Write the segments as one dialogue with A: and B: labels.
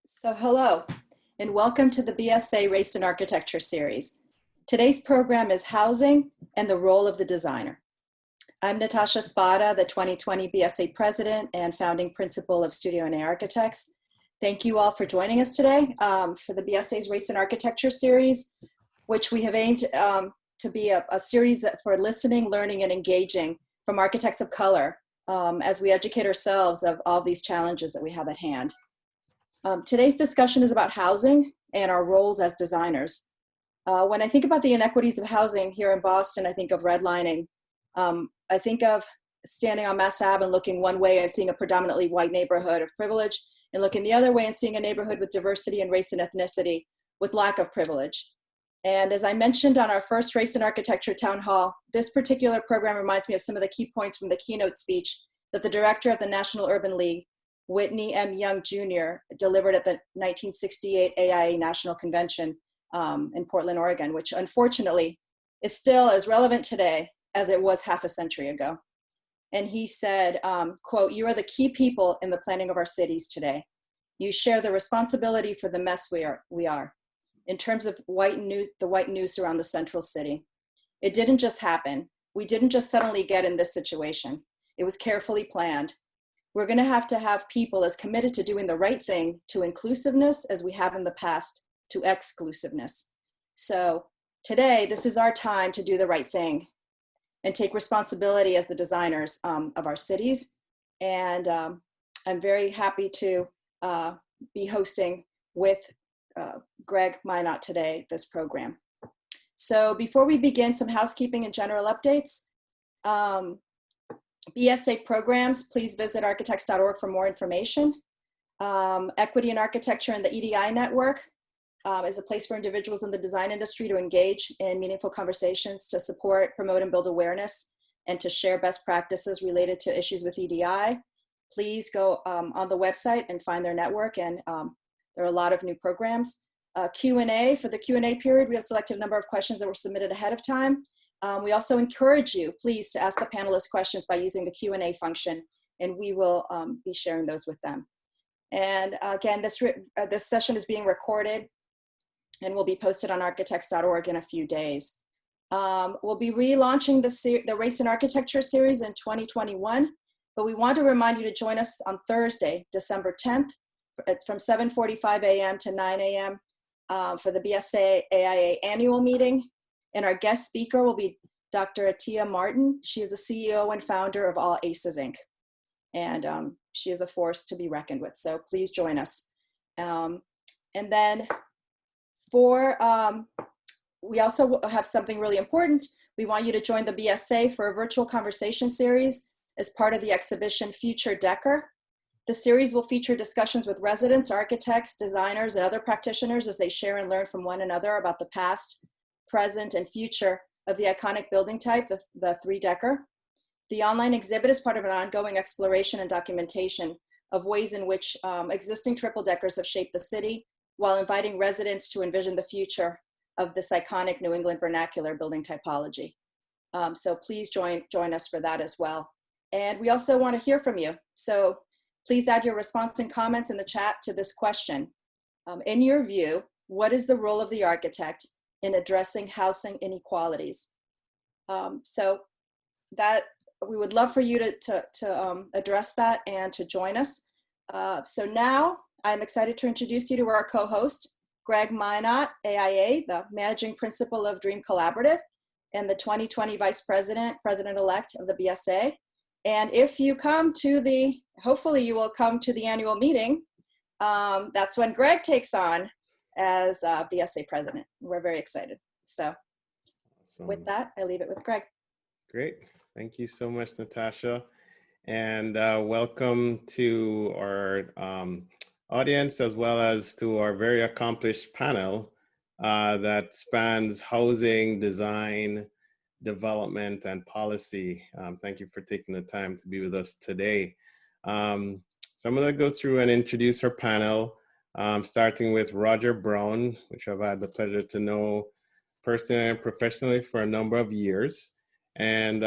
A: So hello, and welcome to the BSA Race and Architecture series. Today's program is Housing and the Role of the Designer. I'm Natasha Spada, the 2020 BSA President and founding principal of Studio NA Architects. Thank you all for joining us today for the BSA's Race and Architecture series, which we have aimed to be a series for listening, learning, and engaging from architects of color as we educate ourselves of all these challenges that we have at hand. Today's discussion is about housing and our roles as designers. When I think about the inequities of housing here in Boston, I think of redlining. I think of standing on Mass Ave and looking one way and seeing a predominantly white neighborhood of privilege, and looking the other way and seeing a neighborhood with diversity in race and ethnicity with lack of privilege. And as I mentioned on our first Race and Architecture Town Hall, this particular program reminds me of some of the key points from the keynote speech that the director of the National Urban League, Whitney M. Young Jr., delivered at the 1968 AIA National Convention in Portland, Oregon, which unfortunately is still as relevant today as it was half a century ago. And he said, quote, "You are the key people in the planning of our cities today. You share the responsibility for the mess we are. In terms of the white noose around the central city. It didn't just happen. We didn't just suddenly get in this situation. It was carefully planned. We're going to have people as committed to doing the right thing to inclusiveness as we have in the past to exclusiveness. So today, this is our time to do the right thing and take responsibility as the designers of our cities. And I'm very happy to be hosting with Greg Minot today, this program. So before we begin, some housekeeping and general updates. BSA programs, please visit architects.org for more information. Equity in Architecture and the EDI Network is a place for individuals in the design industry to engage in meaningful conversations to support, promote, and build awareness, and to share best practices related to issues with EDI. Please go on the website and find their network, and there are a lot of new programs. Q&A, for the Q&A period, we have a selected number of questions that were submitted ahead of time. We also encourage you, please, to ask the panelists questions by using the Q&A function, and we will be sharing those with them. And again, this session is being recorded and will be posted on architects.org in a few days. We'll be relaunching the Race and Architecture series in 2021, but we want to remind you to join us on Thursday, December 10th, from 7:45 a.m. to 9 a.m. For the BSA AIA annual meeting. And our guest speaker will be Dr. Atia Martin. She is the CEO and founder of All Aces, Inc. And she is a force to be reckoned with. So please join us. And then we also have something really important. We want you to join the BSA for a virtual conversation series as part of the exhibition Future Decker. The series will feature discussions with residents, architects, designers, and other practitioners as they share and learn from one another about the past, present, and future of the iconic building type, the three-decker. The online exhibit is part of an ongoing exploration and documentation of ways in which existing triple-deckers have shaped the city, while inviting residents to envision the future of this iconic New England vernacular building typology. So please join us for that as well. And we also want to hear from you. So please add your response and comments in the chat to this question. In your view, what is the role of the architect in addressing housing inequalities? So that we would love for you to address that and to join us. So now I'm excited to introduce you to our co-host, Greg Minot, AIA, the managing principal of Dream Collaborative and the 2020 vice president-elect of the BSA. And if you come to hopefully you will come to the annual meeting, that's when Greg takes on as BSA president. We're very excited. So awesome. With that, I leave it with Greg.
B: Great. Thank you so much, Natasha. And welcome to our audience, as well as to our very accomplished panel that spans housing, design, development, and policy. Thank you for taking the time to be with us today. So I'm going to go through and introduce our panel, starting with Rodger Brown, which I've had the pleasure to know personally and professionally for a number of years. And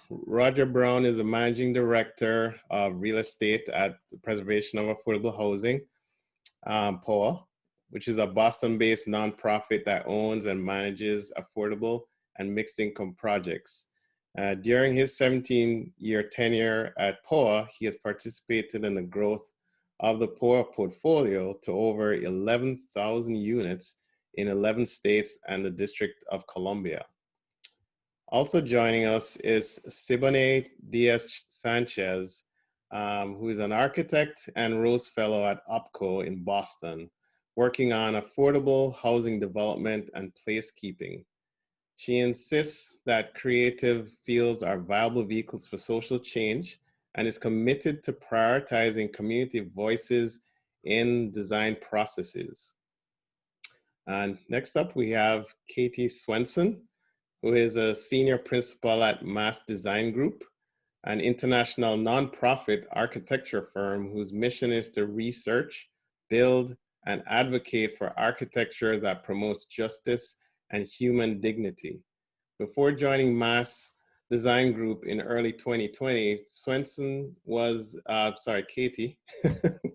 B: Rodger Brown is the Managing Director of Real Estate at the Preservation of Affordable Housing. POAH, which is a Boston-based nonprofit that owns and manages affordable and mixed-income projects. During his 17-year tenure at POAH, he has participated in the growth of the POAH portfolio to over 11,000 units in 11 states and the District of Columbia. Also joining us is Siboney Díaz-Sánchez, who is an architect and Rose Fellow at OPCO in Boston, working on affordable housing development and placekeeping. She insists that creative fields are viable vehicles for social change and is committed to prioritizing community voices in design processes. And next up, we have Katie Swenson, who is a senior principal at Mass Design Group, an international nonprofit architecture firm whose mission is to research, build, and advocate for architecture that promotes justice and human dignity. Before joining Mass Design Group in early 2020, Katie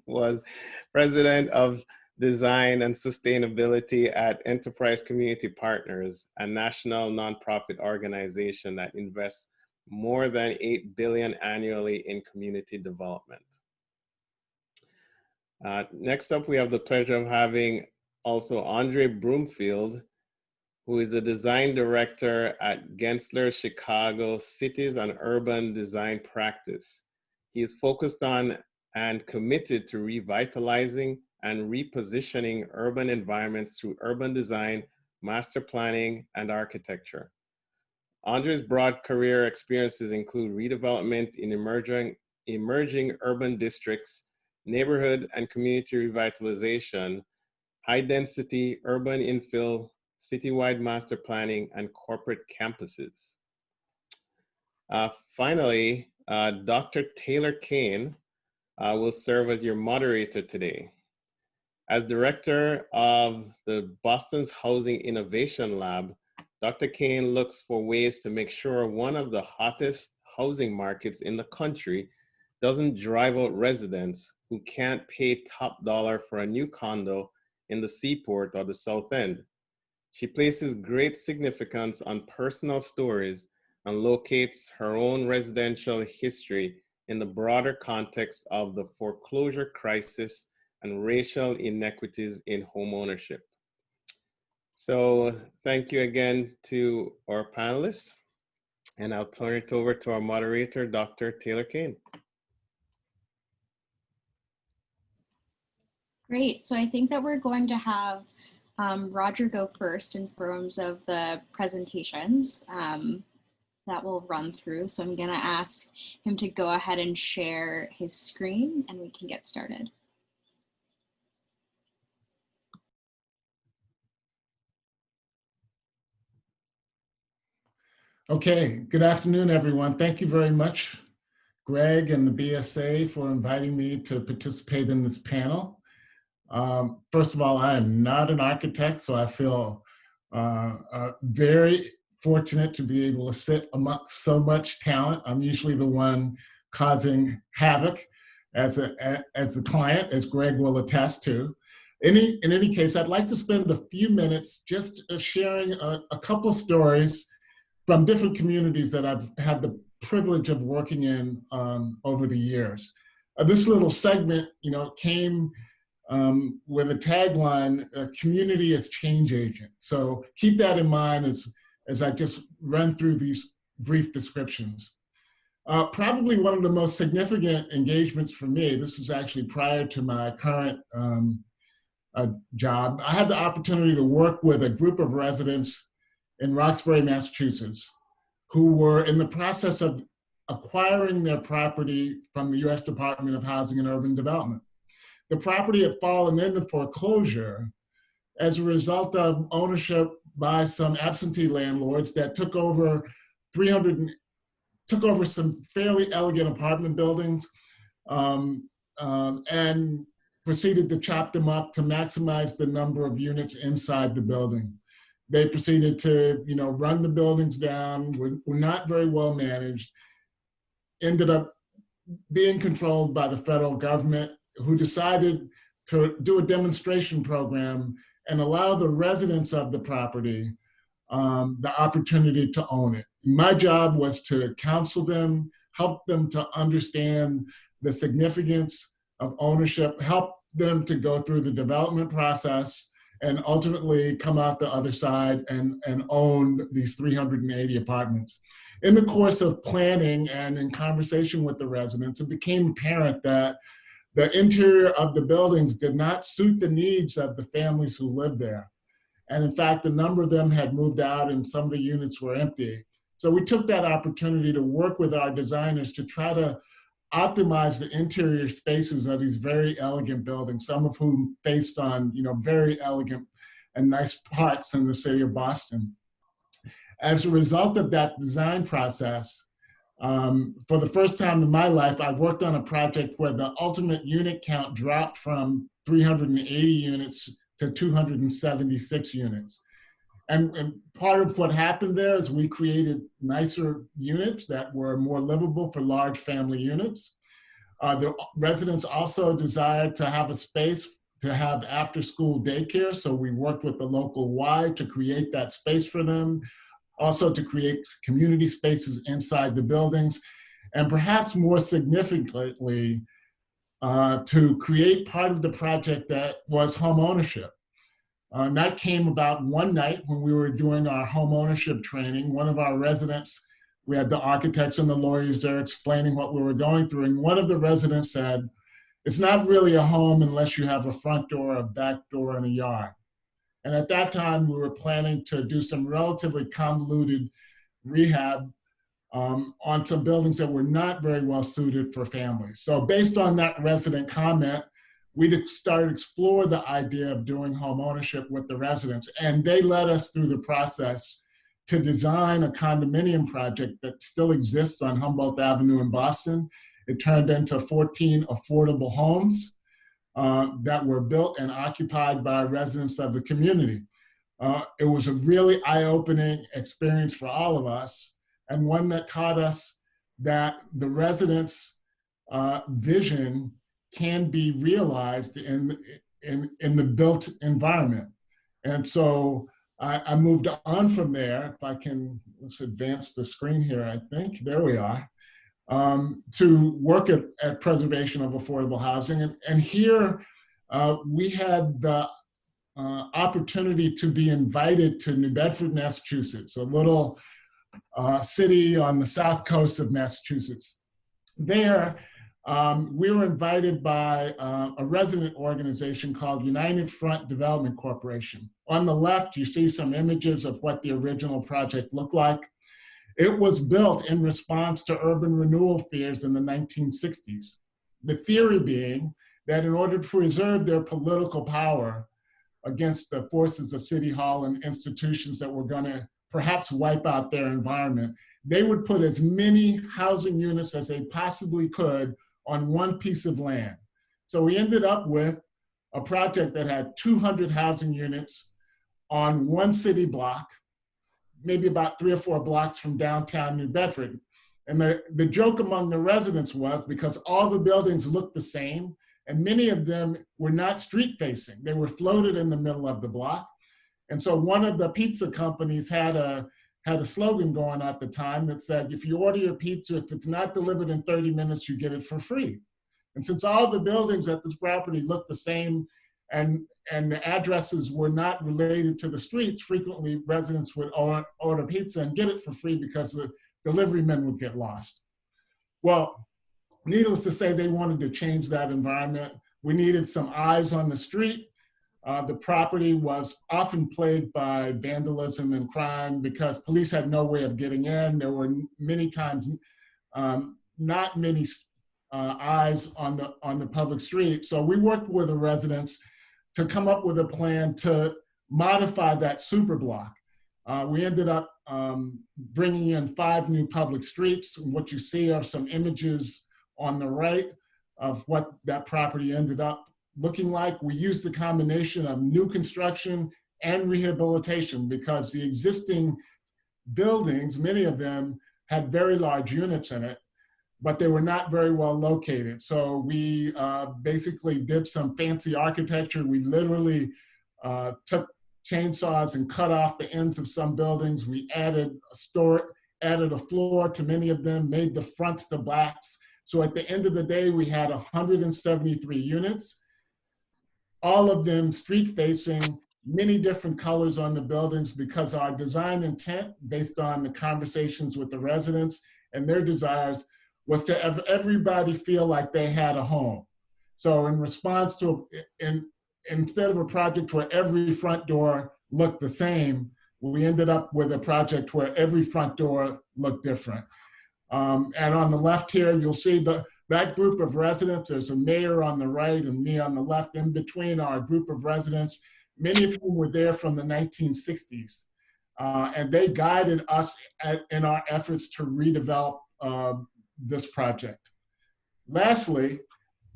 B: was president of Design and Sustainability at Enterprise Community Partners, a national nonprofit organization that invests more than $8 billion annually in community development. Next up, we have the pleasure of having also Andre Brumfield, who is a design director at Gensler Chicago Cities and Urban Design Practice. He is focused on and committed to revitalizing and repositioning urban environments through urban design, master planning, and architecture. Andre's broad career experiences include redevelopment in emerging urban districts, neighborhood and community revitalization, high-density urban infill, citywide master planning, and corporate campuses. Finally, Dr. Taylor Cain will serve as your moderator today. As director of the Boston's Housing Innovation Lab, Dr. Cain looks for ways to make sure one of the hottest housing markets in the country doesn't drive out residents who can't pay top dollar for a new condo in the Seaport or the South End. She places great significance on personal stories and locates her own residential history in the broader context of the foreclosure crisis and racial inequities in homeownership. So thank you again to our panelists, and I'll turn it over to our moderator, Dr. Taylor Cain.
C: Great, so I think that we're going to have Rodger go first in terms of the presentations that we'll run through. So I'm gonna ask him to go ahead and share his screen and we can get started.
D: Okay, good afternoon, everyone. Thank you very much, Greg and the BSA, for inviting me to participate in this panel. First of all, I am not an architect, so I feel very fortunate to be able to sit amongst so much talent. I'm usually the one causing havoc as the client, as Greg will attest to. In any case, I'd like to spend a few minutes just sharing a couple stories from different communities that I've had the privilege of working in over the years. This little segment, came with a tagline, community as change agent. So keep that in mind as I just run through these brief descriptions. Probably one of the most significant engagements for me, this is actually prior to my current job, I had the opportunity to work with a group of residents in Roxbury, Massachusetts, who were in the process of acquiring their property from the U.S. Department of Housing and Urban Development. The property had fallen into foreclosure as a result of ownership by some absentee landlords that took over some fairly elegant apartment buildings and proceeded to chop them up to maximize the number of units inside the building. They proceeded to, run the buildings down, were not very well managed, ended up being controlled by the federal government, who decided to do a demonstration program and allow the residents of the property the opportunity to own it. My job was to counsel them, help them to understand the significance of ownership, help them to go through the development process, and ultimately come out the other side and own these 380 apartments. In the course of planning and in conversation with the residents, it became apparent that the interior of the buildings did not suit the needs of the families who lived there. And in fact, a number of them had moved out and some of the units were empty. So we took that opportunity to work with our designers to try to optimize the interior spaces of these very elegant buildings, some of whom faced on, very elegant and nice parks in the city of Boston. As a result of that design process, for the first time in my life, I worked on a project where the ultimate unit count dropped from 380 units to 276 units. And part of what happened there is we created nicer units that were more livable for large family units. The residents also desired to have a space to have after-school daycare, so we worked with the local Y to create that space for them, also to create community spaces inside the buildings, and perhaps more significantly, to create part of the project that was home ownership. And that came about one night when we were doing our home ownership training. One of our residents, we had the architects and the lawyers there explaining what we were going through, and one of the residents said, "It's not really a home unless you have a front door, a back door, and a yard." And at that time, we were planning to do some relatively convoluted rehab on some buildings that were not very well suited for families. So based on that resident comment, we started to explore the idea of doing home ownership with the residents. And they led us through the process to design a condominium project that still exists on Humboldt Avenue in Boston. It turned into 14 affordable homes that were built and occupied by residents of the community. It was a really eye-opening experience for all of us, and one that taught us that the residents' vision can be realized in the built environment. And so I moved on from there. If I can, let's advance the screen here, I think. There we are. To work at preservation of affordable housing. And here we had the opportunity to be invited to New Bedford, Massachusetts, a little city on the south coast of Massachusetts. There, we were invited by a resident organization called United Front Development Corporation. On the left, you see some images of what the original project looked like. It was built in response to urban renewal fears in the 1960s. The theory being that in order to preserve their political power against the forces of City Hall and institutions that were going to perhaps wipe out their environment, they would put as many housing units as they possibly could on one piece of land. So we ended up with a project that had 200 housing units on one city block, maybe about 3 or 4 blocks from downtown New Bedford. And the joke among the residents was, because all the buildings looked the same, and many of them were not street facing, they were floated in the middle of the block. And so one of the pizza companies had a slogan going at the time that said, if you order your pizza, if it's not delivered in 30 minutes, you get it for free. And since all the buildings at this property looked the same and the addresses were not related to the streets, frequently residents would order pizza and get it for free because the delivery men would get lost. Well, needless to say, they wanted to change that environment. We needed some eyes on the street. The property was often plagued by vandalism and crime because police had no way of getting in. There were many times not many eyes on the public street. So we worked with the residents to come up with a plan to modify that super block. We ended up bringing in 5 new public streets. What you see are some images on the right of what that property ended up looking like. We used the combination of new construction and rehabilitation because the existing buildings, many of them had very large units in it. but they were not very well located. So we basically did some fancy architecture. We literally took chainsaws and cut off the ends of some buildings. We added a floor to many of them, made the fronts to blacks. So at the end of the day, we had 173 units, all of them street facing, many different colors on the buildings, because our design intent, based on the conversations with the residents and their desires, was to have everybody feel like they had a home. So in response to, instead of a project where every front door looked the same, we ended up with a project where every front door looked different. And on the left here, you'll see that group of residents. There's a mayor on the right and me on the left. In between are a group of residents, many of whom were there from the 1960s. And they guided us in our efforts to redevelop this project. Lastly,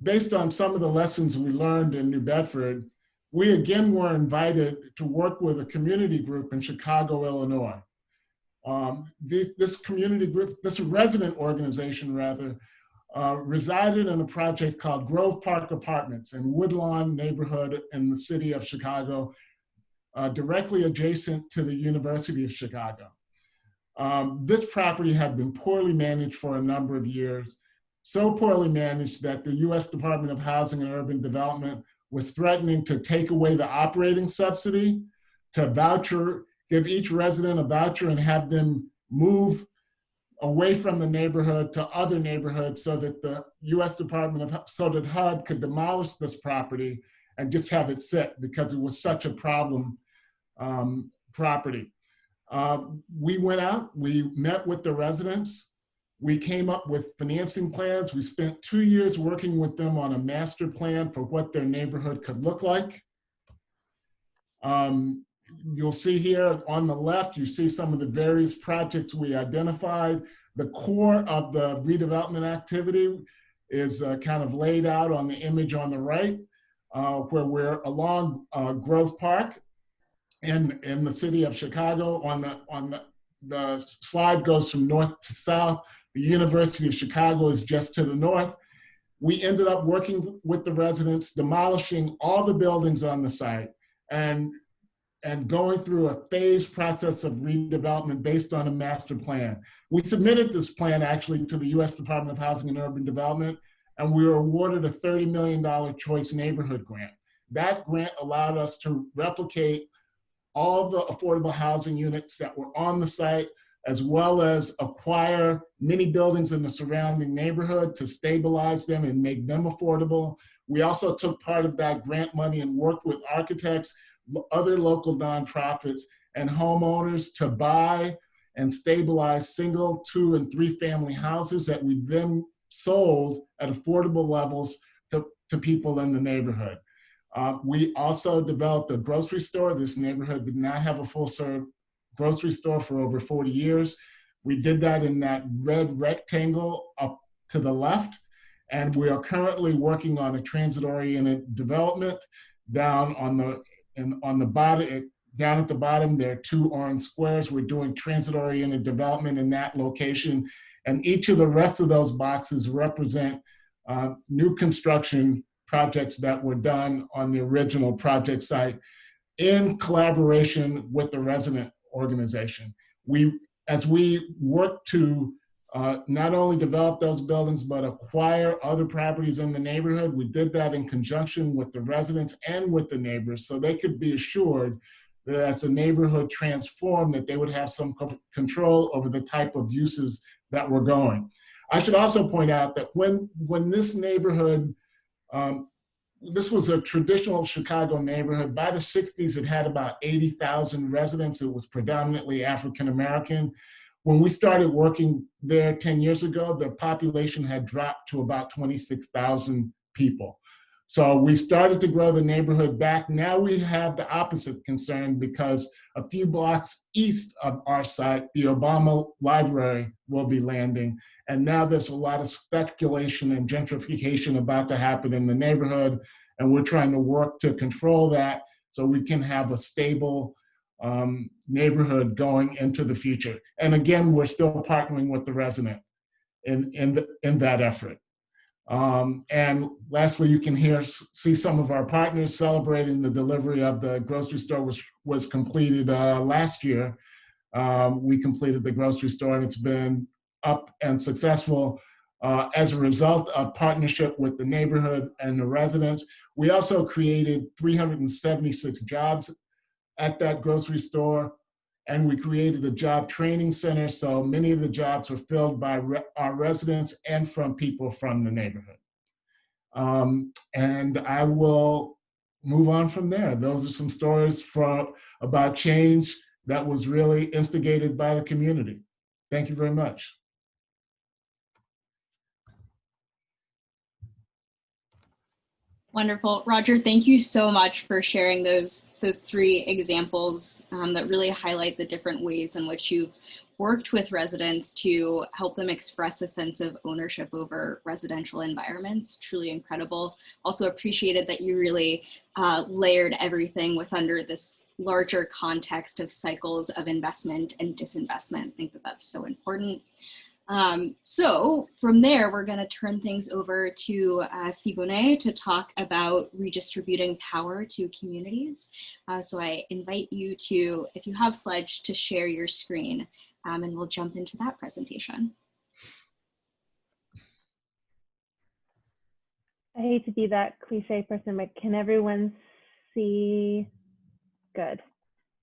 D: based on some of the lessons we learned in New Bedford, we again were invited to work with a community group in Chicago, Illinois. This community group, this resident organization rather, resided in a project called Grove Park Apartments in Woodlawn neighborhood in the city of Chicago, directly adjacent to the University of Chicago. This property had been poorly managed for a number of years, so poorly managed that the U.S. Department of Housing and Urban Development was threatening to take away the operating subsidy, to give each resident a voucher and have them move away from the neighborhood to other neighborhoods so that the U.S. so that HUD could demolish this property and just have it sit because it was such a problem property. We went out, we met with the residents, we came up with financing plans. We spent 2 years working with them on a master plan for what their neighborhood could look like. You'll see here on the left, you see some of the various projects we identified. The core of the redevelopment activity is kind of laid out on the image on the right, where we're along Grove Park in the city of Chicago. On the slide goes from north to south. The University of Chicago is just to the north. We ended up working with the residents, demolishing all the buildings on the site and going through a phased process of redevelopment based on a master plan. We submitted this plan actually to the U.S. Department of Housing and Urban Development, and we were awarded a $30 million Choice Neighborhood Grant. That grant allowed us to replicate all the affordable housing units that were on the site, as well as acquire many buildings in the surrounding neighborhood to stabilize them and make them affordable. We also took part of that grant money and worked with architects, other local nonprofits, and homeowners to buy and stabilize single, 2, and 3 family houses that we then sold at affordable levels to people in the neighborhood. We also developed a grocery store. This neighborhood did not have a full-serve grocery store for over 40 years. We did that in that red rectangle up to the left, and we are currently working on a transit-oriented development down on the bottom. Down at the bottom, there are 2 orange squares. We're doing transit-oriented development in that location, and each of the rest of those boxes represent new construction projects that were done on the original project site in collaboration with the resident organization. As we work to not only develop those buildings, but acquire other properties in the neighborhood, we did that in conjunction with the residents and with the neighbors, so they could be assured that as the neighborhood transformed, that they would have some control over the type of uses that were going. I should also point out that when this neighborhood, this was a traditional Chicago neighborhood. By the 60s, it had about 80,000 residents. It was predominantly African-American. When we started working there 10 years ago, the population had dropped to about 26,000 people. So we started to grow the neighborhood back. Now we have the opposite concern because a few blocks east of our site, the Obama Library will be landing. And now there's a lot of speculation and gentrification about to happen in the neighborhood. And we're trying to work to control that so we can have a stable neighborhood going into the future. And again, we're still partnering with the resident. in that effort. And lastly, you can see some of our partners celebrating the delivery of the grocery store, which was completed last year. We completed the grocery store, and it's been up and successful as a result of partnership with the neighborhood and the residents. We also created 376 jobs at that grocery store, and we created a job training center, so many of the jobs were filled by our residents and from people from the neighborhood. And I will move on from there. Those are some stories about change that was really instigated by the community. Thank you very much.
C: Wonderful. Rodger, thank you so much for sharing those three examples that really highlight the different ways in which you've worked with residents to help them express a sense of ownership over residential environments. Truly incredible. Also appreciated that you really layered everything with under this larger context of cycles of investment and disinvestment. I think that that's so important. So from there, we're going to turn things over to Siboney to talk about redistributing power to communities. So I invite you to, if you have slides, to share your screen, and we'll jump into that presentation.
E: I hate to be that cliche person, but can everyone see? Good,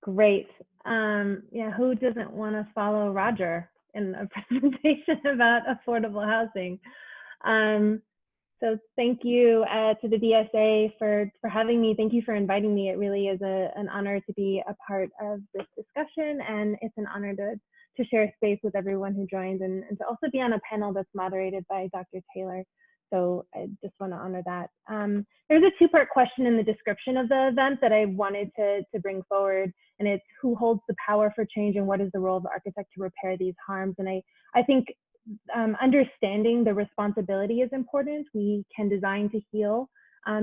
E: great. Yeah, who doesn't want to follow Rodger in a presentation about affordable housing? So thank you to the BSA for having me. Thank you for inviting me. It really is an honor to be a part of this discussion, and it's an honor to share space with everyone who joined, and to also be on a panel that's moderated by Dr. Taylor. So I just want to honor that. There's a two-part question in the description of the event that I wanted to bring forward, and it's who holds the power for change and what is the role of the architect to repair these harms. And I think understanding the responsibility is important. We can design to heal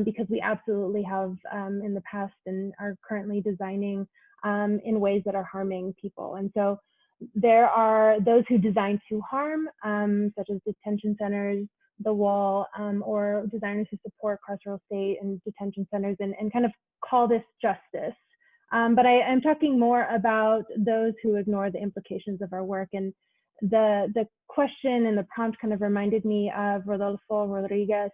E: because we absolutely have in the past and are currently designing in ways that are harming people. And so there are those who design to harm, such as detention centers, the wall, or designers who support carceral state and detention centers and kind of call this justice. But I'm talking more about those who ignore the implications of our work. And the question and the prompt kind of reminded me of Rodolfo Rodriguez,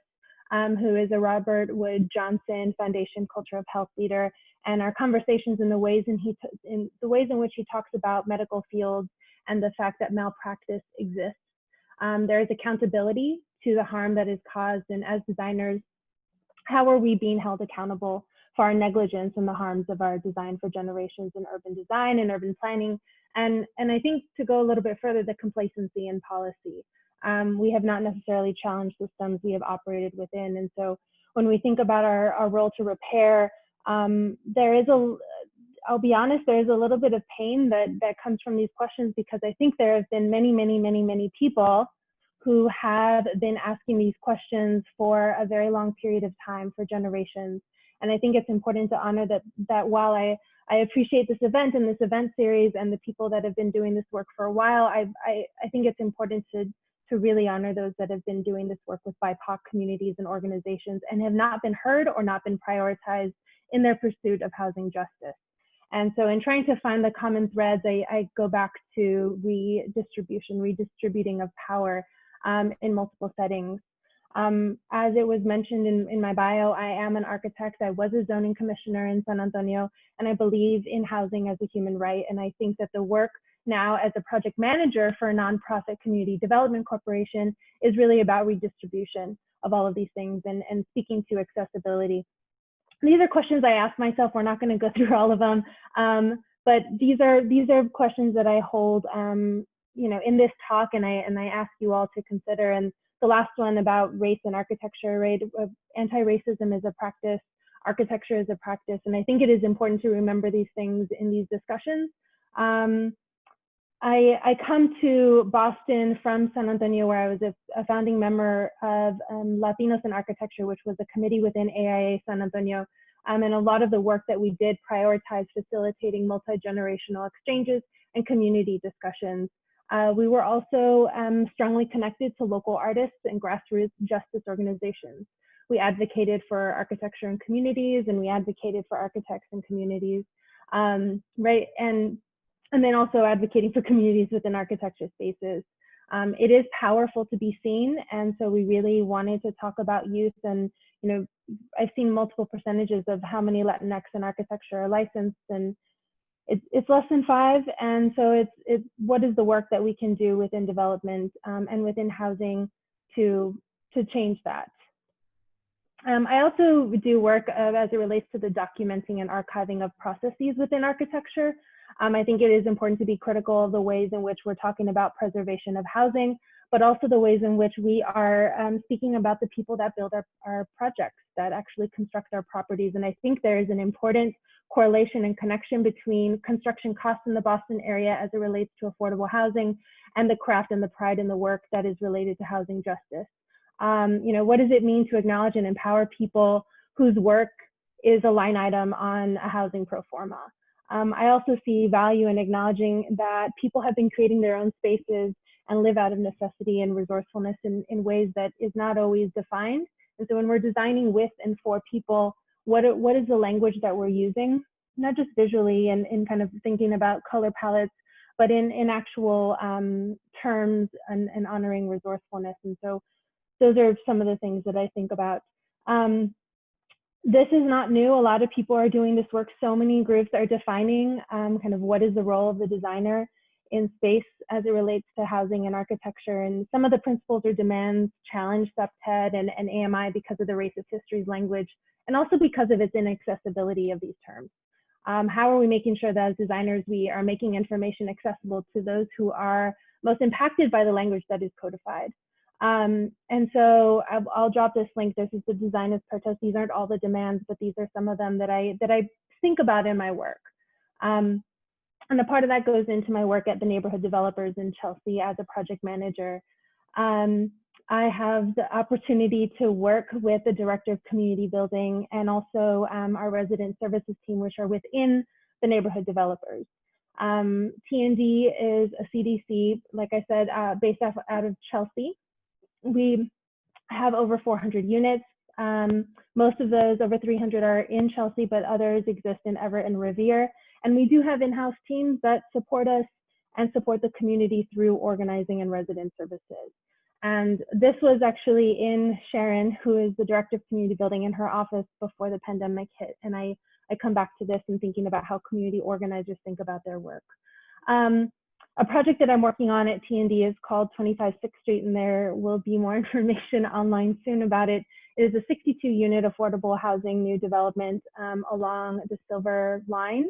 E: who is a Robert Wood Johnson Foundation Culture of Health leader, and our conversations in the ways in which he talks about medical fields and the fact that malpractice exists. There is accountability to the harm that is caused, and as designers, how are we being held accountable for our negligence and the harms of our design for generations in urban design and urban planning? And I think to go a little bit further, the complacency in policy. We have not necessarily challenged systems we have operated within. And so when we think about our role to repair, I'll be honest, there is a little bit of pain that comes from these questions, because I think there have been many people who have been asking these questions for a very long period of time, for generations. And I think it's important to honor that while I appreciate this event and this event series and the people that have been doing this work for a while, I think it's important to really honor those that have been doing this work with BIPOC communities and organizations and have not been heard or not been prioritized in their pursuit of housing justice. And so in trying to find the common threads, I go back to redistributing of power in multiple settings. As it was mentioned in my bio, I am an architect. I was a zoning commissioner in San Antonio, and I believe in housing as a human right. And I think that the work now as a project manager for a nonprofit community development corporation is really about redistribution of all of these things and speaking to accessibility. These are questions I ask myself. We're not going to go through all of them, but these are questions that I hold, in this talk, and I ask you all to consider. And the last one about race and architecture, right? Anti-racism is a practice, architecture is a practice, and I think it is important to remember these things in these discussions. I come to Boston from San Antonio, where I was a founding member of Latinos in Architecture, which was a committee within AIA San Antonio. And a lot of the work that we did prioritized facilitating multi-generational exchanges and community discussions We were also strongly connected to local artists and grassroots justice organizations. We advocated for architecture and communities, and we advocated for architects and communities, right? And then also advocating for communities within architecture spaces. It is powerful to be seen, and so we really wanted to talk about youth. And I've seen multiple percentages of how many Latinx in architecture are licensed, and it's less than 5. And so it's what is the work that we can do within development and within housing to change that. I also do work as it relates to the documenting and archiving of processes within architecture. I think it is important to be critical of the ways in which we're talking about preservation of housing, but also the ways in which we are speaking about the people that build our projects, that actually construct our properties. And I think there is an important correlation and connection between construction costs in the Boston area as it relates to affordable housing and the craft and the pride in the work that is related to housing justice. What does it mean to acknowledge and empower people whose work is a line item on a housing pro forma? I also see value in acknowledging that people have been creating their own spaces and live out of necessity and resourcefulness in ways that is not always defined. And so when we're designing with and for people, what is the language that we're using, not just visually and in kind of thinking about color palettes, but in actual terms and honoring resourcefulness. And so those are some of the things that I think about. This is not new. A lot of people are doing this work. So many groups are defining kind of what is the role of the designer in space as it relates to housing and architecture. And some of the principles or demands challenge SUPTED and AMI because of the racist histories language, and also because of its inaccessibility of these terms. How are we making sure that as designers, we are making information accessible to those who are most impacted by the language that is codified? And so I'll drop this link. This is the Designers Protest. These aren't all the demands, but these are some of them that I think about in my work. And a part of that goes into my work at the neighborhood developers in Chelsea as a project manager. I have the opportunity to work with the director of community building and also our resident services team, which are within the neighborhood developers. T&D is a CDC, like I said, based out of Chelsea. We have over 400 units. Most of those, over 300, are in Chelsea, but others exist in Everett and Revere. And we do have in-house teams that support us and support the community through organizing and resident services. And this was actually in Sharon, who is the director of community building, in her office before the pandemic hit. And I come back to this and thinking about how community organizers think about their work. A project that I'm working on at T&D is called 25 6th Street, and there will be more information online soon about it. It is a 62-unit affordable housing new development along the Silver Line,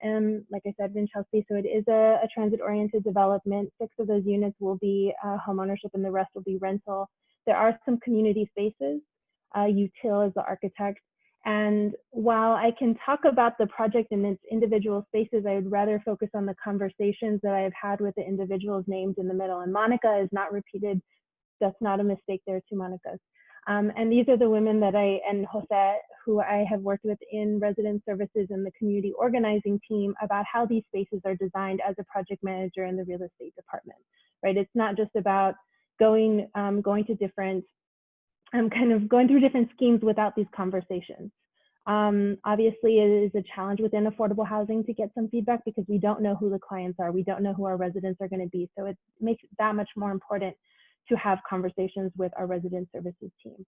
E: like I said, in Chelsea. So it is a transit-oriented development. 6 of those units will be home ownership, and the rest will be rental. There are some community spaces. Util is the architect. And while I can talk about the project in its individual spaces, I would rather focus on the conversations that I've had with the individuals named in the middle. And Monica is not repeated. That's not a mistake. There are 2 Monicas. And these are the women that and Jose, who I have worked with in resident services and the community organizing team about how these spaces are designed as a project manager in the real estate department, right? It's not just about going to different kind of going through different schemes without these conversations. Obviously, it is a challenge within affordable housing to get some feedback because we don't know who the clients are. We don't know who our residents are going to be. So it makes it that much more important to have conversations with our resident services team.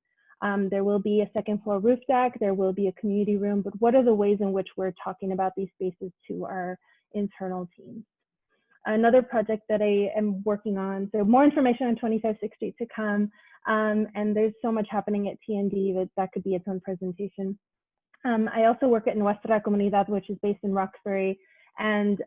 E: There will be a 2nd floor roof deck. There will be a community room. But what are the ways in which we're talking about these spaces to our internal teams? Another project that I am working on, so more information on 25 6th Street to come. And there's so much happening at T&D that could be its own presentation. I also work at Nuestra Comunidad, which is based in Roxbury, and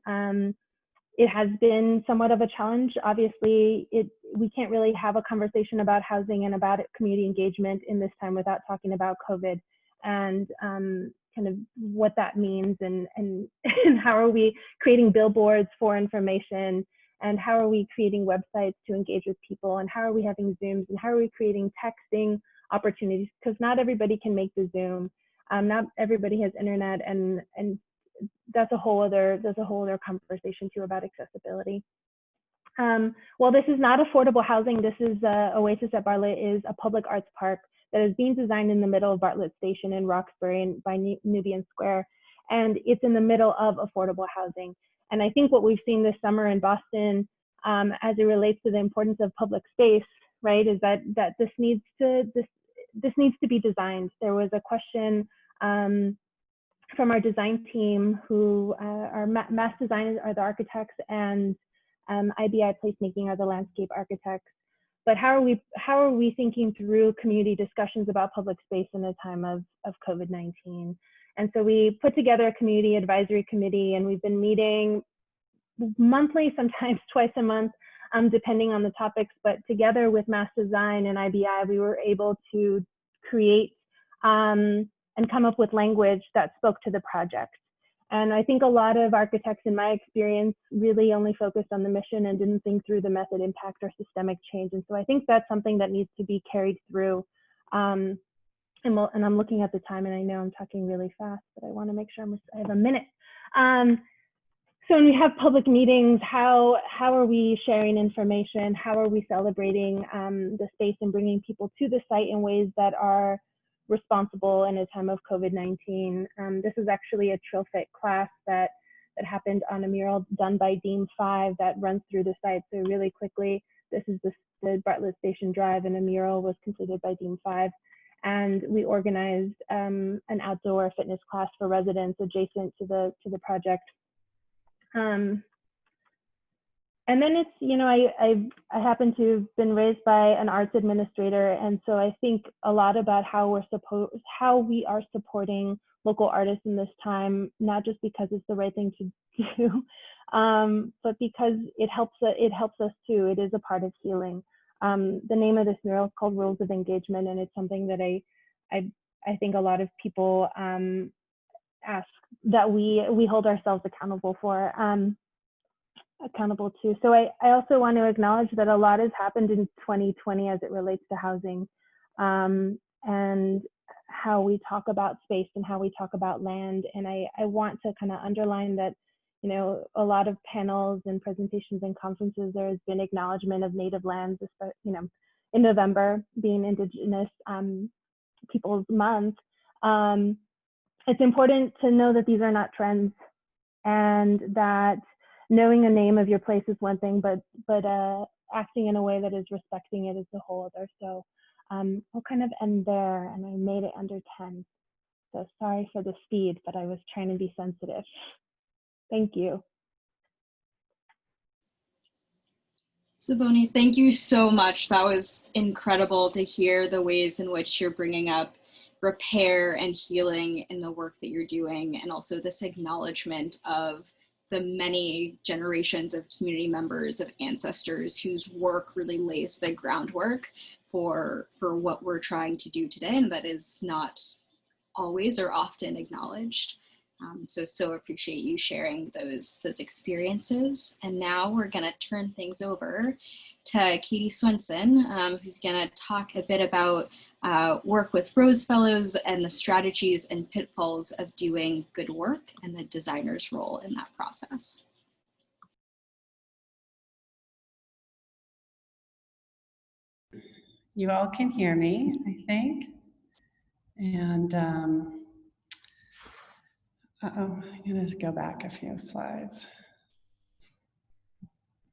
E: it has been somewhat of a challenge. Obviously, we can't really have a conversation about housing and about community engagement in this time without talking about COVID and kind of what that means and how are we creating billboards for information, and how are we creating websites to engage with people, and how are we having Zooms, and how are we creating texting opportunities, because not everybody can make the Zoom. Not everybody has internet, and that's a whole other conversation too about accessibility. While this is not affordable housing, this is Oasis at Bartlett is a public arts park that is being designed in the middle of Bartlett Station in Roxbury and by Nubian Square. And it's in the middle of affordable housing. And I think what we've seen this summer in Boston, as it relates to the importance of public space, right, is that this needs to be designed. There was a question from our design team, who our mass designers are the architects, and IBI Placemaking are the landscape architects. But how are we thinking through community discussions about public space in a time of COVID-19? And so we put together a community advisory committee, and we've been meeting monthly, sometimes twice a month, depending on the topics. But together with Mass Design and IBI, we were able to create and come up with language that spoke to the project. And I think a lot of architects, in my experience, really only focused on the mission and didn't think through the method impact or systemic change. And so I think that's something that needs to be carried through. And I'm looking at the time, and I know I'm talking really fast, but I want to make sure I have a minute. So when we have public meetings, how are we sharing information? How are we celebrating the space and bringing people to the site in ways that are responsible in a time of COVID-19? This is actually a TrillFit class that happened on a mural done by Dean 5 that runs through the site. So really quickly, this is the Bartlett Station Drive, and a mural was completed by Dean 5. And we organized an outdoor fitness class for residents adjacent to the project. And then it's, you know, I happen to have been raised by an arts administrator, and so I think a lot about how we are supporting local artists in this time, not just because it's the right thing to do, but because it helps us too. It is a part of healing. The name of this mural is called Rules of Engagement, and it's something that I think a lot of people ask that we hold ourselves accountable for. Accountable to. So I also want to acknowledge that a lot has happened in 2020 as it relates to housing, and how we talk about space and how we talk about land. And I want to kind of underline that, you know, a lot of panels and presentations and conferences, there has been acknowledgement of native lands, you know, in November being Indigenous Peoples Month. It's important to know that these are not trends, and that knowing a name of your place is one thing, but acting in a way that is respecting it is the whole other. So I'll kind of end there, and I made it under 10. So sorry for the speed, but I was trying to be sensitive. Thank you.
C: Siboney, thank you so much. That was incredible to hear the ways in which you're bringing up repair and healing in the work that you're doing, and also this acknowledgement of the many generations of community members, of ancestors whose work really lays the groundwork for what we're trying to do today, and that is not always or often acknowledged. So appreciate you sharing those experiences. And now we're gonna turn things over to Katie Swenson, who's gonna talk a bit about work with Rose Fellows and the strategies and pitfalls of doing good work and the designer's role in that process.
F: You all can hear me, I think. And I'm gonna go back a few slides.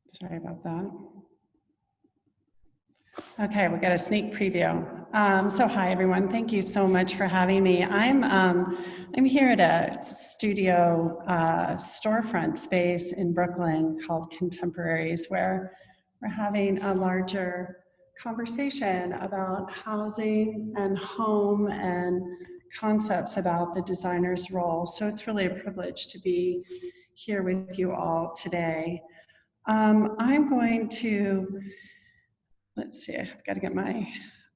F: Sorry about that. Okay, we got a sneak preview. So hi everyone, thank you so much for having me. I'm here at a studio storefront space in Brooklyn called Contemporaries, where we're having a larger conversation about housing and home and concepts about the designer's role. So it's really a privilege to be here with you all today. I'm going to, let's see, I've got to get my,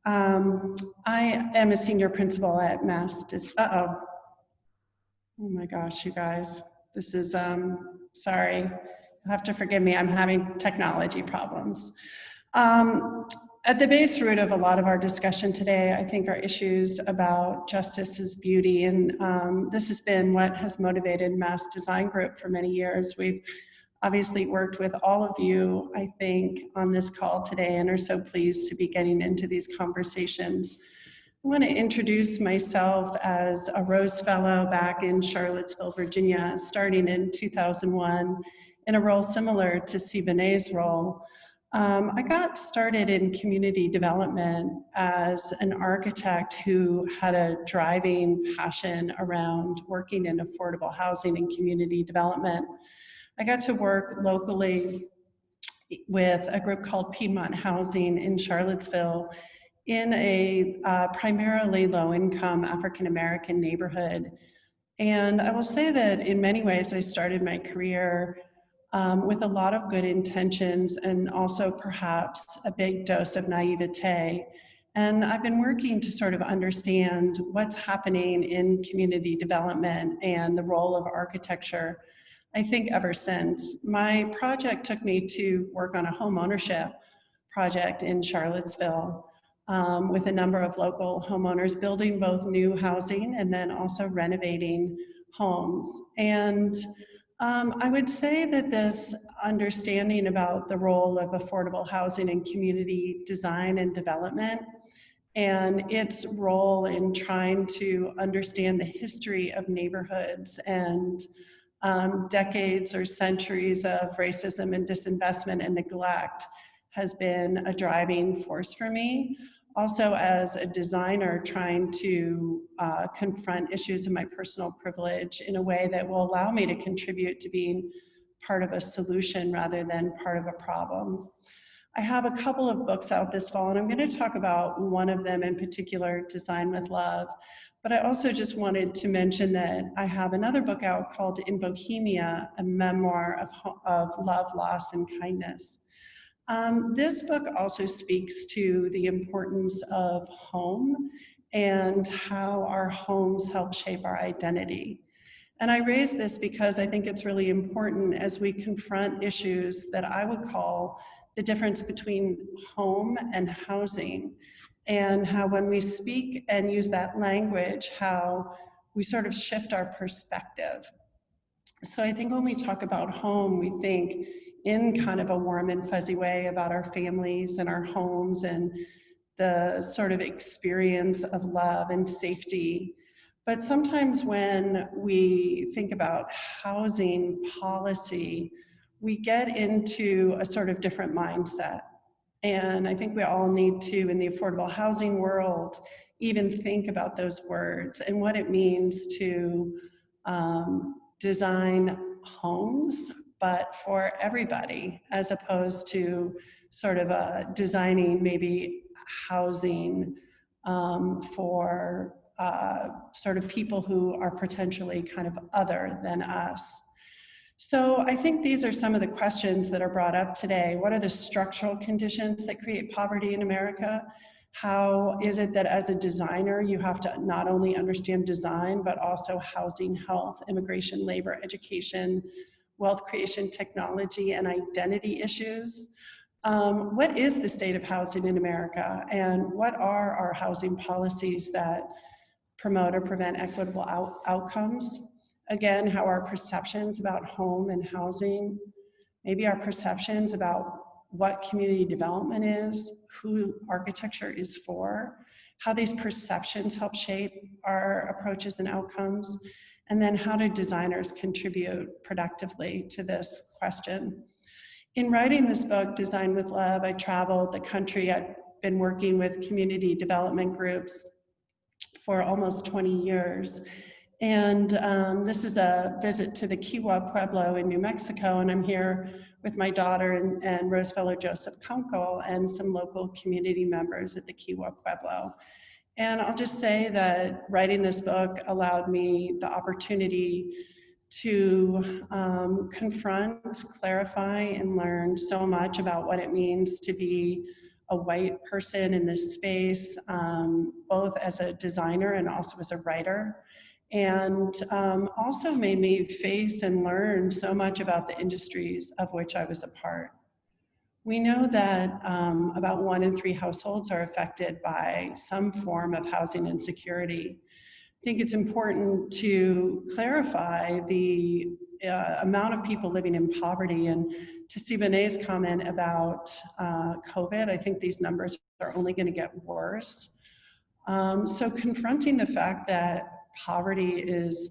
F: I am a senior principal at Mass. Oh my gosh, you guys, this is, sorry, you'll have to forgive me, I'm having technology problems. At the base root of a lot of our discussion today, I think, are issues about justice as beauty, and this has been what has motivated Mass Design Group for many years. We've obviously worked with all of you, I think, on this call today and are so pleased to be getting into these conversations. I want to introduce myself as a Rose Fellow back in Charlottesville, Virginia, starting in 2001 in a role similar to Siboney's role. I got started in community development as an architect who had a driving passion around working in affordable housing and community development. I got to work locally with a group called Piedmont Housing in Charlottesville in a primarily low-income African-American neighborhood. And I will say that in many ways, I started my career with a lot of good intentions and also perhaps a big dose of naivete. And I've been working to sort of understand what's happening in community development and the role of architecture, I think, ever since. My project took me to work on a home ownership project in Charlottesville with a number of local homeowners building both new housing and then also renovating homes. And I would say that this understanding about the role of affordable housing in community design and development and its role in trying to understand the history of neighborhoods and decades or centuries of racism and disinvestment and neglect has been a driving force for me. Also, as a designer, trying to confront issues of my personal privilege in a way that will allow me to contribute to being part of a solution rather than part of a problem. I have a couple of books out this fall, and I'm going to talk about one of them in particular, Design with Love. But I also just wanted to mention that I have another book out called In Bohemia, a memoir of love, loss, and kindness. This book also speaks to the importance of home and how our homes help shape our identity. And I raise this because I think it's really important as we confront issues that I would call the difference between home and housing, and how when we speak and use that language, how we sort of shift our perspective. So I think when we talk about home, we think in kind of a warm and fuzzy way about our families and our homes and the sort of experience of love and safety. But sometimes when we think about housing policy, we get into a sort of different mindset. And I think we all need to, in the affordable housing world, even think about those words and what it means to design homes, but for everybody, as opposed to sort of designing maybe housing for sort of people who are potentially kind of other than us. So I think these are some of the questions that are brought up today. What are the structural conditions that create poverty in America? How is it that as a designer, you have to not only understand design, but also housing, health, immigration, labor, education, wealth creation, technology, and identity issues? What is the state of housing in America? And what are our housing policies that promote or prevent equitable outcomes? Again, how are perceptions about home and housing, maybe our perceptions about what community development is, who architecture is for, how these perceptions help shape our approaches and outcomes, and then how do designers contribute productively to this question. In writing this book, Design with Love, I traveled the country. I've been working with community development groups for almost 20 years. And this is a visit to the Kiowa Pueblo in New Mexico, and I'm here with my daughter and Rose Fellow Joseph Kunkel and some local community members at the Kiowa Pueblo. And I'll just say that writing this book allowed me the opportunity to confront, clarify, and learn so much about what it means to be a white person in this space, both as a designer and also as a writer. And also made me face and learn so much about the industries of which I was a part. We know that about 1 in 3 households are affected by some form of housing insecurity. I think it's important to clarify the amount of people living in poverty. And to Siboney's comment about COVID, I think these numbers are only going to get worse. So confronting the fact that poverty is,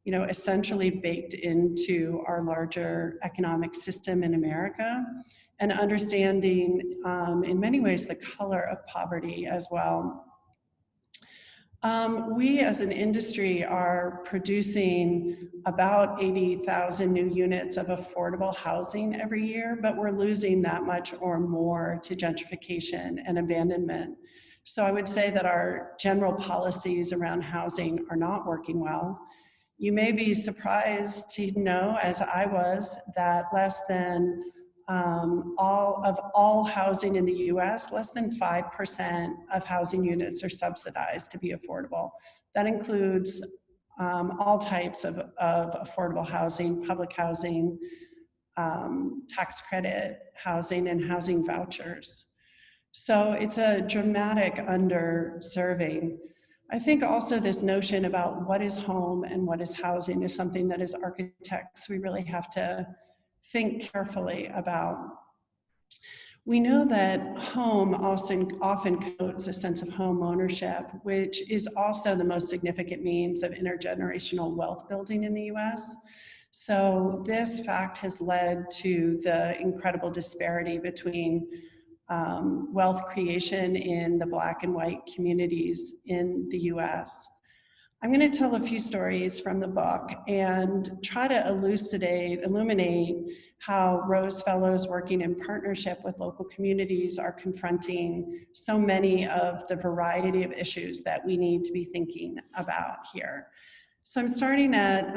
F: essentially baked into our larger economic system in America, and understanding in many ways the color of poverty as well. We as an industry are producing about 80,000 new units of affordable housing every year, but we're losing that much or more to gentrification and abandonment. So I would say that our general policies around housing are not working well. You may be surprised to know, as I was, that less than all housing in the US, less than 5% of housing units are subsidized to be affordable. That includes all types of affordable housing, public housing, tax credit housing, and housing vouchers. So it's a dramatic underserving. I think also this notion about what is home and what is housing is something that as architects we really have to think carefully about. We know that home often connotes a sense of home ownership, which is also the most significant means of intergenerational wealth building in the US. So this fact has led to the incredible disparity between wealth creation in the Black and white communities in the US. I'm going to tell a few stories from the book and try to illuminate how Rose Fellows working in partnership with local communities are confronting so many of the variety of issues that we need to be thinking about here. So I'm starting at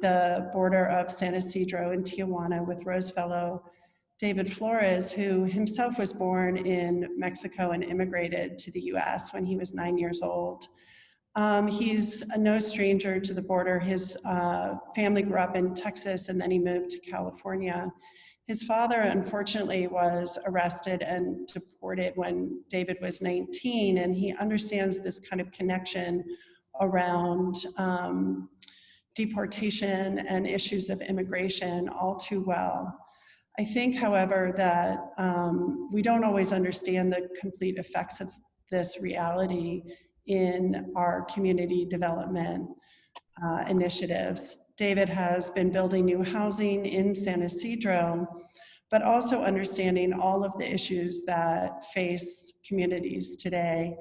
F: the border of San Isidro and Tijuana with Rose Fellow David Flores, who himself was born in Mexico and immigrated to the US when he was 9 years old. He's no stranger to the border. His family grew up in Texas and then he moved to California. His father, unfortunately, was arrested and deported when David was 19, and he understands this kind of connection around deportation and issues of immigration all too well. I think, however, that we don't always understand the complete effects of this reality in our community development initiatives. David has been building new housing in San Isidro, but also understanding all of the issues that face communities today.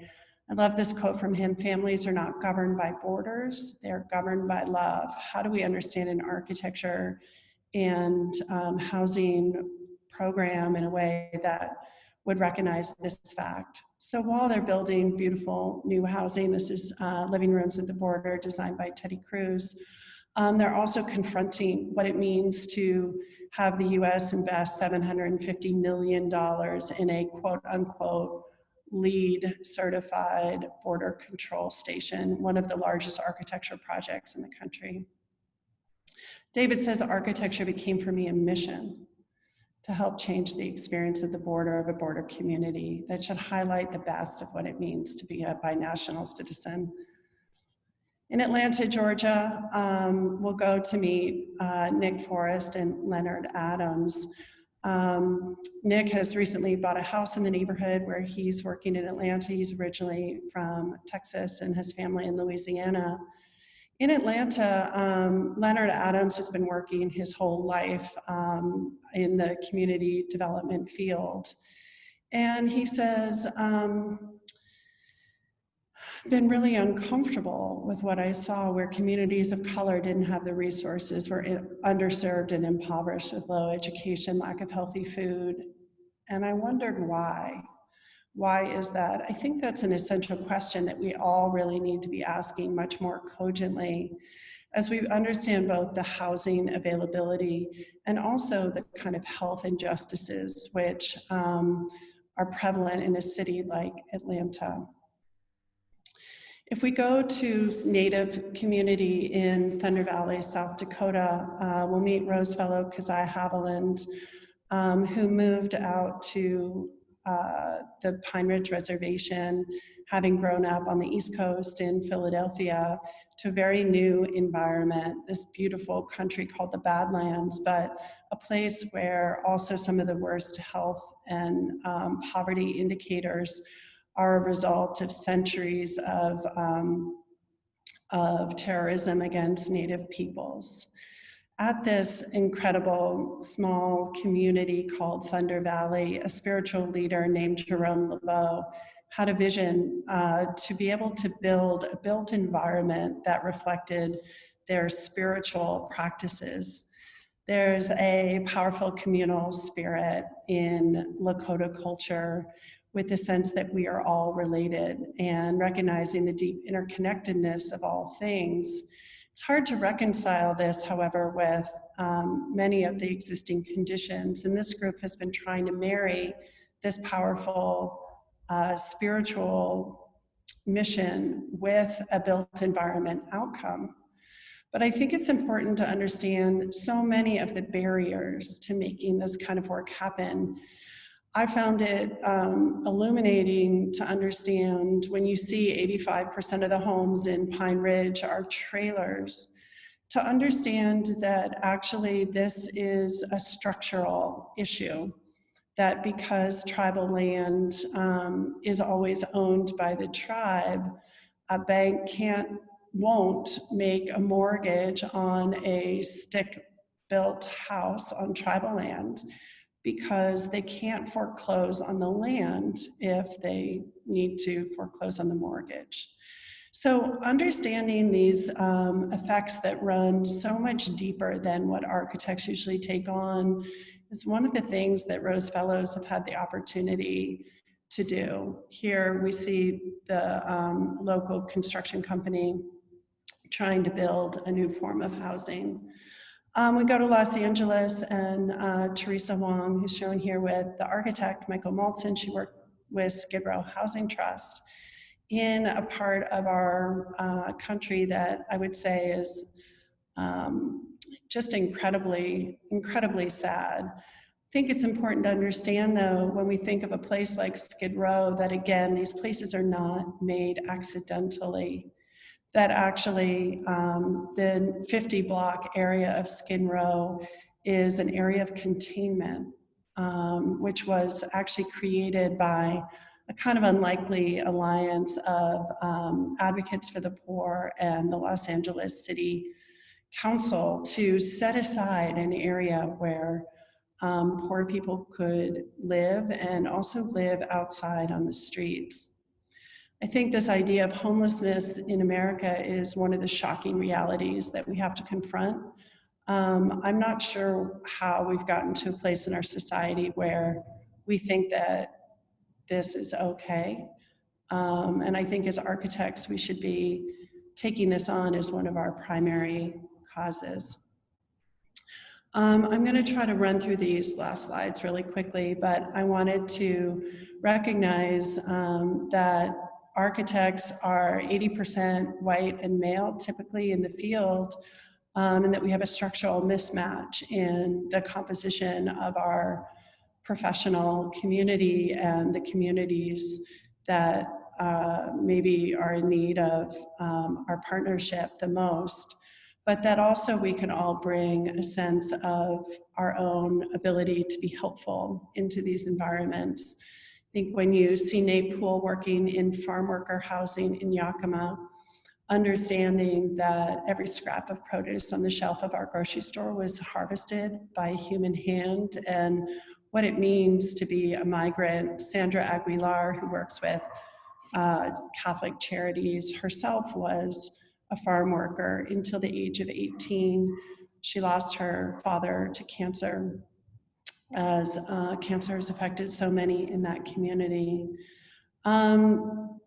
F: I love this quote from him: "Families are not governed by borders, they're governed by love." How do we understand an architecture and housing program in a way that would recognize this fact? So while they're building beautiful new housing, this is Living Rooms at the Border, designed by Teddy Cruz, they're also confronting what it means to have the US invest $750 million in a quote unquote LEED certified border control station, one of the largest architecture projects in the country. David says architecture became for me a mission to help change the experience of the border of a border community that should highlight the best of what it means to be a binational citizen. In Atlanta, Georgia, we'll go to meet Nick Forrest and Leonard Adams. Nick has recently bought a house in the neighborhood where he's working in Atlanta. He's originally from Texas and his family in Louisiana. In Atlanta, Leonard Adams has been working his whole life in the community development field. And he says, been really uncomfortable with what I saw, where communities of color didn't have the resources, were underserved and impoverished with low education, lack of healthy food. And I wondered why. Why is that? I think that's an essential question that we all really need to be asking much more cogently as we understand both the housing availability and also the kind of health injustices which are prevalent in a city like Atlanta. If we go to Native community in Thunder Valley, South Dakota, we'll meet Rose Fellow Keziah Haviland, who moved out to the Pine Ridge Reservation, having grown up on the East Coast in Philadelphia, to a very new environment, this beautiful country called the Badlands, but a place where also some of the worst health and poverty indicators are a result of centuries of terrorism against Native peoples. At this incredible small community called Thunder Valley, a spiritual leader named Jerome LeBeau had a vision to be able to build a built environment that reflected their spiritual practices. There's a powerful communal spirit in Lakota culture with the sense that we are all related and recognizing the deep interconnectedness of all things. It's hard to reconcile this, however, with many of the existing conditions. And this group has been trying to marry this powerful spiritual mission with a built environment outcome. But I think it's important to understand so many of the barriers to making this kind of work happen. I found it illuminating to understand when you see 85% of the homes in Pine Ridge are trailers, to understand that actually this is a structural issue, that because tribal land is always owned by the tribe, a bank won't make a mortgage on a stick-built house on tribal land, because they can't foreclose on the land if they need to foreclose on the mortgage. So understanding these effects that run so much deeper than what architects usually take on is one of the things that Rose Fellows have had the opportunity to do. Here we see the local construction company trying to build a new form of housing. We go to Los Angeles, and Teresa Wong, who's shown here with the architect, Michael Maltzin, she worked with Skid Row Housing Trust in a part of our country that I would say is just incredibly, incredibly sad. I think it's important to understand, though, when we think of a place like Skid Row, that again, these places are not made accidentally. That actually the 50-block area of Skid Row is an area of containment, which was actually created by a kind of unlikely alliance of advocates for the poor and the Los Angeles City Council to set aside an area where poor people could live and also live outside on the streets. I think this idea of homelessness in America is one of the shocking realities that we have to confront. I'm not sure how we've gotten to a place in our society where we think that this is okay. And I think as architects, we should be taking this on as one of our primary causes. I'm going to try to run through these last slides really quickly, but I wanted to recognize that architects are 80% white and male, typically in the field, and that we have a structural mismatch in the composition of our professional community and the communities that maybe are in need of our partnership the most, but that also we can all bring a sense of our own ability to be helpful into these environments. I think when you see Nate Poole working in farm worker housing in Yakima, understanding that every scrap of produce on the shelf of our grocery store was harvested by a human hand, and what it means to be a migrant. Sandra Aguilar, who works with Catholic Charities, herself was a farm worker until the age of 18. She lost her father to cancer, as cancer has affected so many in that community.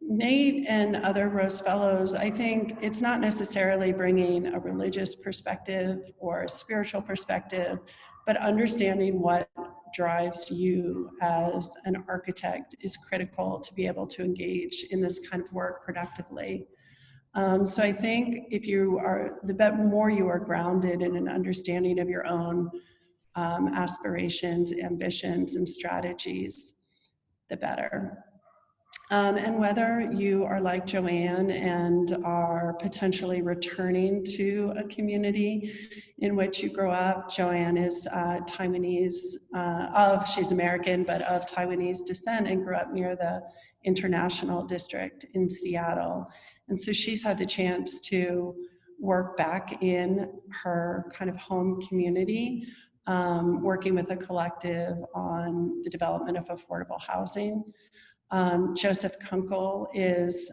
F: Nate and other Rose Fellows, I think it's not necessarily bringing a religious perspective or a spiritual perspective, but understanding what drives you as an architect is critical to be able to engage in this kind of work productively. So I think if you are, the more you are grounded in an understanding of your own aspirations, ambitions, and strategies, the better. And whether you are like Joanne and are potentially returning to a community in which you grew up. Joanne is Taiwanese, she's American, but of Taiwanese descent, and grew up near the International District in Seattle. And so she's had the chance to work back in her kind of home community, working with a collective on the development of affordable housing. Joseph Kunkel is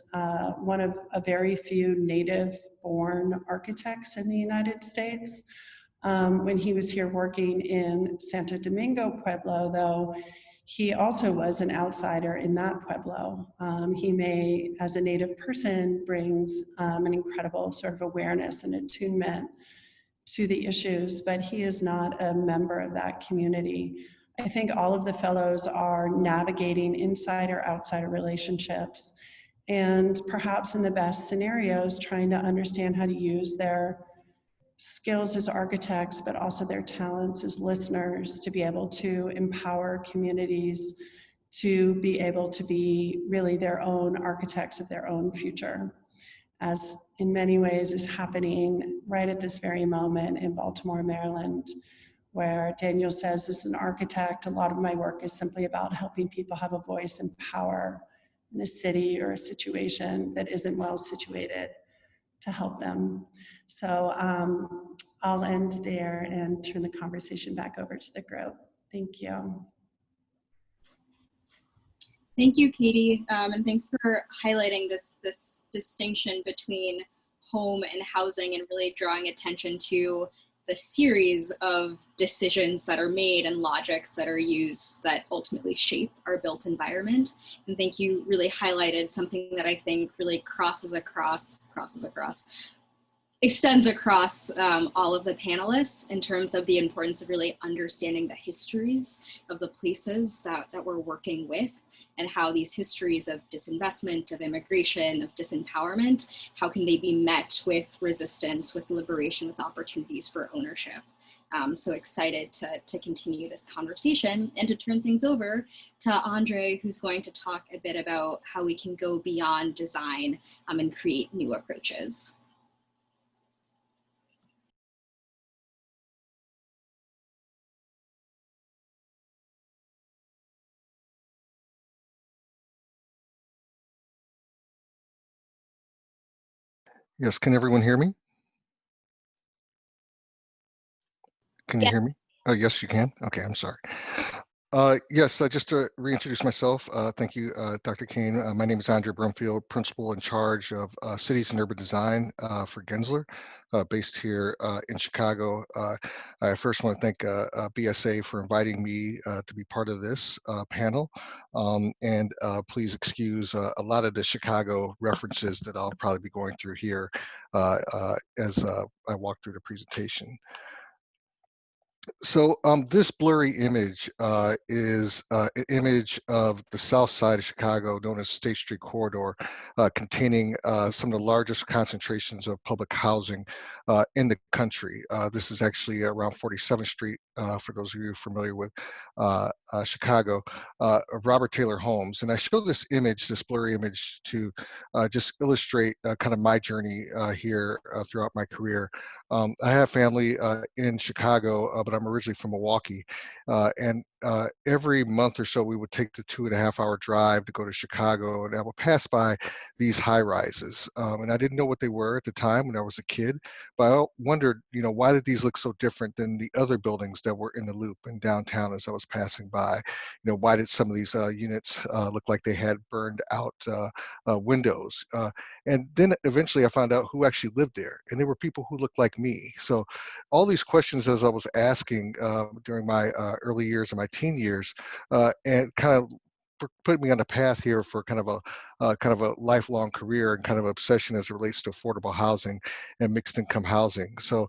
F: one of a very few native-born architects in the United States. When he was here working in Santo Domingo Pueblo, though, he also was an outsider in that Pueblo. He may, as a native person, brings an incredible sort of awareness and attunement to the issues, but he is not a member of that community. I think all of the fellows are navigating insider outsider relationships, and perhaps in the best scenarios, trying to understand how to use their skills as architects, but also their talents as listeners to be able to empower communities to be able to be really their own architects of their own future, as in many ways is happening right at this very moment in Baltimore, Maryland, where Daniel says, as an architect, a lot of my work is simply about helping people have a voice and power in a city or a situation that isn't well situated to help them. So I'll end there and turn the conversation back over to the group. Thank you.
C: Thank you, Katie, and thanks for highlighting this distinction between home and housing, and really drawing attention to the series of decisions that are made and logics that are used that ultimately shape our built environment. And thank you, really highlighted something that I think really extends across all of the panelists in terms of the importance of really understanding the histories of the places that we're working with, and how these histories of disinvestment, of immigration, of disempowerment, how can they be met with resistance, with liberation, with opportunities for ownership. So excited to continue this conversation and to turn things over to Andre, who's going to talk a bit about how we can go beyond design and create new approaches.
G: Yes, can everyone hear me? Can you hear me? Oh, yes, you can. Okay, I'm sorry. Yes, just to reintroduce myself, thank you, Dr. Cain. My name is Andre Brumfield, Principal in charge of Cities and Urban Design for Gensler, based here in Chicago. I first want to thank BSA for inviting me to be part of this panel. And please excuse a lot of the Chicago references that I'll probably be going through here as I walk through the presentation. So this blurry image is an image of the south side of Chicago, known as State Street Corridor, containing some of the largest concentrations of public housing in the country. This is actually around 47th Street, for those of you familiar with Chicago, of Robert Taylor homes. And I show this image, this blurry image, to just illustrate kind of my journey here throughout my career. I have family in Chicago, but I'm originally from Milwaukee. And every month or so, we would take the 2.5-hour drive to go to Chicago, and I would pass by these high rises. And I didn't know what they were at the time when I was a kid, but I wondered, why did these look so different than the other buildings that were in the loop in downtown as I was passing by? Why did some of these units look like they had burned out windows? And then eventually I found out who actually lived there, and they were people who looked like me. So all these questions, as I was asking during my early years and my teen years, and kind of put me on the path here for kind of a lifelong career and kind of obsession as it relates to affordable housing and mixed income housing. So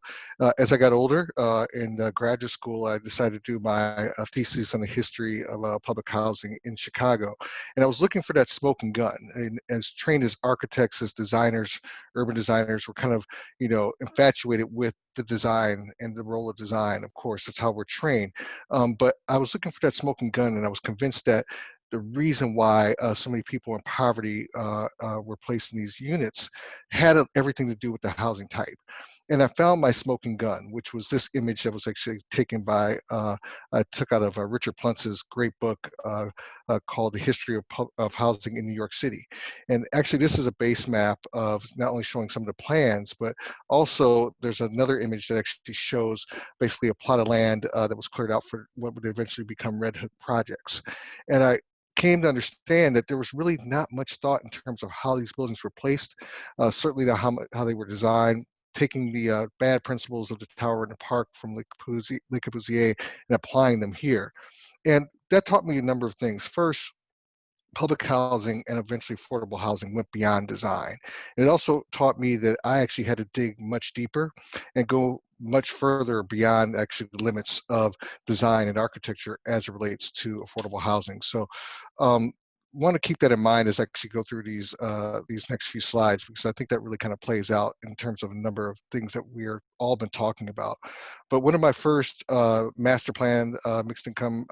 G: as I got older in graduate school, I decided to do my thesis on the history of public housing in Chicago. And I was looking for that smoking gun. And as trained as architects, as designers, urban designers, we're kind of, infatuated with the design and the role of design. Of course, that's how we're trained. But I was looking for that smoking gun, and I was convinced that the reason why so many people in poverty were placed in these units had everything to do with the housing type. And I found my smoking gun, which was this image that was actually taken by, I took out of Richard Pluntz's great book called The History of Housing in New York City. And actually this is a base map of not only showing some of the plans, but also there's another image that actually shows basically a plot of land that was cleared out for what would eventually become Red Hook projects. And I came to understand that there was really not much thought in terms of how these buildings were placed, certainly not how they were designed, taking the bad principles of the Tower and the Park from Le Corbusier and applying them here. And that taught me a number of things. First, public housing and eventually affordable housing went beyond design. And it also taught me that I actually had to dig much deeper and go much further beyond actually the limits of design and architecture as it relates to affordable housing. So want to keep that in mind as I actually go through these next few slides, because I think that really kind of plays out in terms of a number of things that we're all been talking about. But one of my first master plan mixed income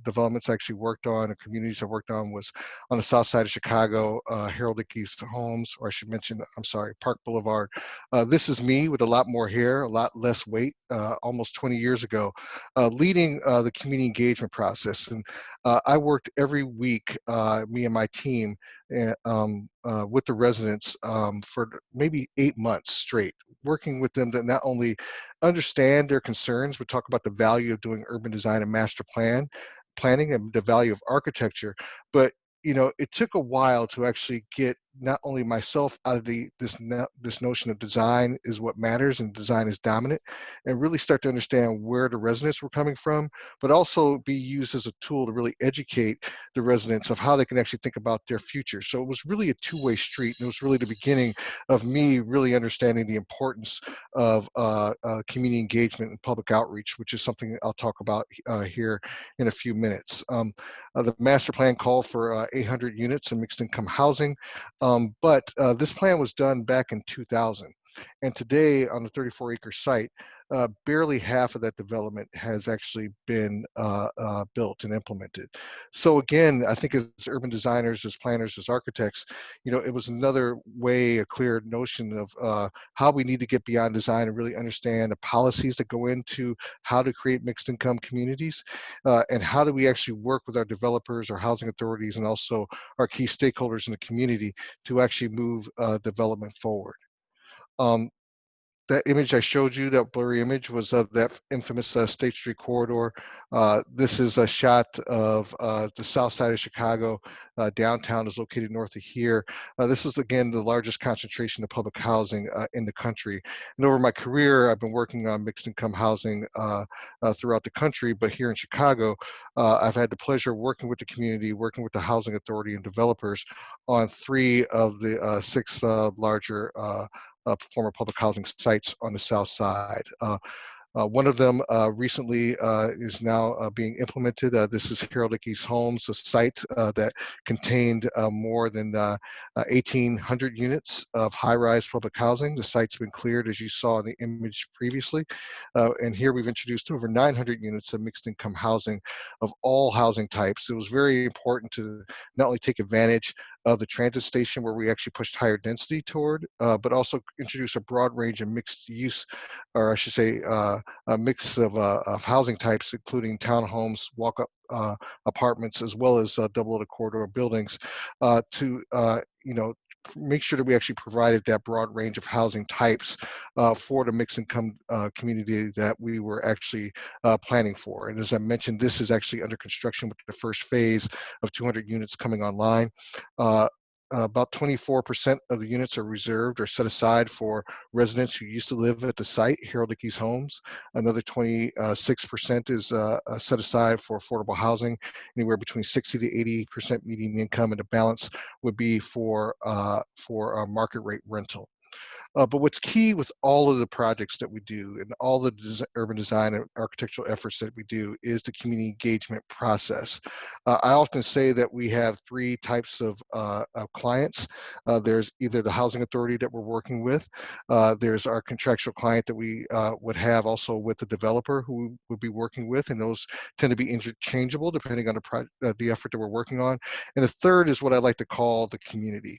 G: developments I actually worked on, and communities I worked on, was on the south side of Chicago, Harold Ickes Homes, or I should mention, I'm sorry, Park Boulevard. This is me with a lot more hair, a lot less weight, almost 20 years ago, leading the community engagement process. And I worked every week, me and my team, with the residents for maybe 8 months straight, working with them to not only understand their concerns, but talk about the value of doing urban design and master planning and the value of architecture. But it took a while to actually get not only myself out of this notion of design is what matters and design is dominant, and really start to understand where the residents were coming from, but also be used as a tool to really educate the residents of how they can actually think about their future. So it was really a two-way street, and it was really the beginning of me really understanding the importance of community engagement and public outreach, which is something I'll talk about here in a few minutes. The master plan called for 800 units in mixed income housing. But this plan was done back in 2000. And today on the 34-acre site, barely half of that development has actually been built and implemented. So again, I think as urban designers, as planners, as architects, it was another way, a clear notion of how we need to get beyond design and really understand the policies that go into how to create mixed income communities, and how do we actually work with our developers, our housing authorities, and also our key stakeholders in the community to actually move development forward. That image I showed you, that blurry image, was of that infamous State Street corridor. This is a shot of the south side of Chicago. Downtown is located north of here. This is, again, the largest concentration of public housing in the country. And over my career, I've been working on mixed income housing throughout the country, but here in Chicago, I've had the pleasure of working with the community, working with the housing authority and developers on 3 of the 6 larger former public housing sites on the south side. One of them recently is now being implemented. This is Harold Ickes Homes, a site that contained more than 1,800 units of high-rise public housing. The site's been cleared, as you saw in the image previously. And here we've introduced over 900 units of mixed income housing of all housing types. It was very important to not only take advantage of the transit station, where we actually pushed higher density toward, but also introduce a broad range of mixed use, or I should say a mix of housing types, including townhomes, walk-up apartments, as well as double-loaded corridor buildings, to make sure that we actually provided that broad range of housing types for the mixed income community that we were actually planning for. And as I mentioned, this is actually under construction with the first phase of 200 units coming online. About 24% of the units are reserved or set aside for residents who used to live at the site, Harold Ickes Homes. Another 26% is set aside for affordable housing, anywhere between 60 to 80% median income, and the balance would be for market rate rental. But what's key with all of the projects that we do and all the urban design and architectural efforts that we do is the community engagement process. I often say that we have three types of clients. There's either the housing authority that we're working with, there's our contractual client that we would have also with the developer who we would be working with, and those tend to be interchangeable depending on the effort that we're working on. And the third is what I like to call the community,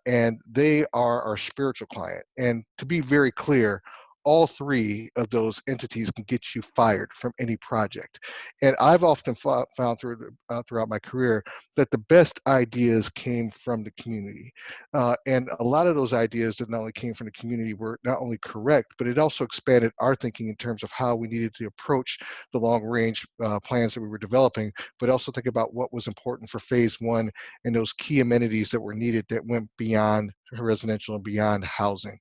G: and they are our spiritual client. And to be very clear, all three of those entities can get you fired from any project. And I've often found throughout my career that the best ideas came from the community. And a lot of those ideas that not only came from the community were not only correct, but it also expanded our thinking in terms of how we needed to approach the long range plans that we were developing, but also think about what was important for phase one and those key amenities that were needed that went beyond residential and beyond housing.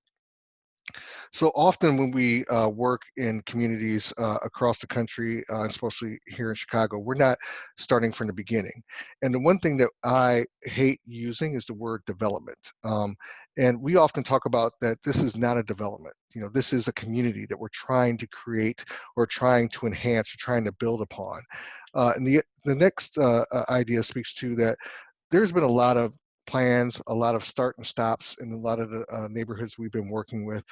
G: So often when we work in communities across the country, especially here in Chicago, we're not starting from the beginning. And the one thing that I hate using is the word development. And we often talk about that this is not a development. You know, this is a community that we're trying to create or trying to enhance or trying to build upon. And the next idea speaks to that there's been a lot of plans, a lot of start and stops in a lot of the neighborhoods we've been working with.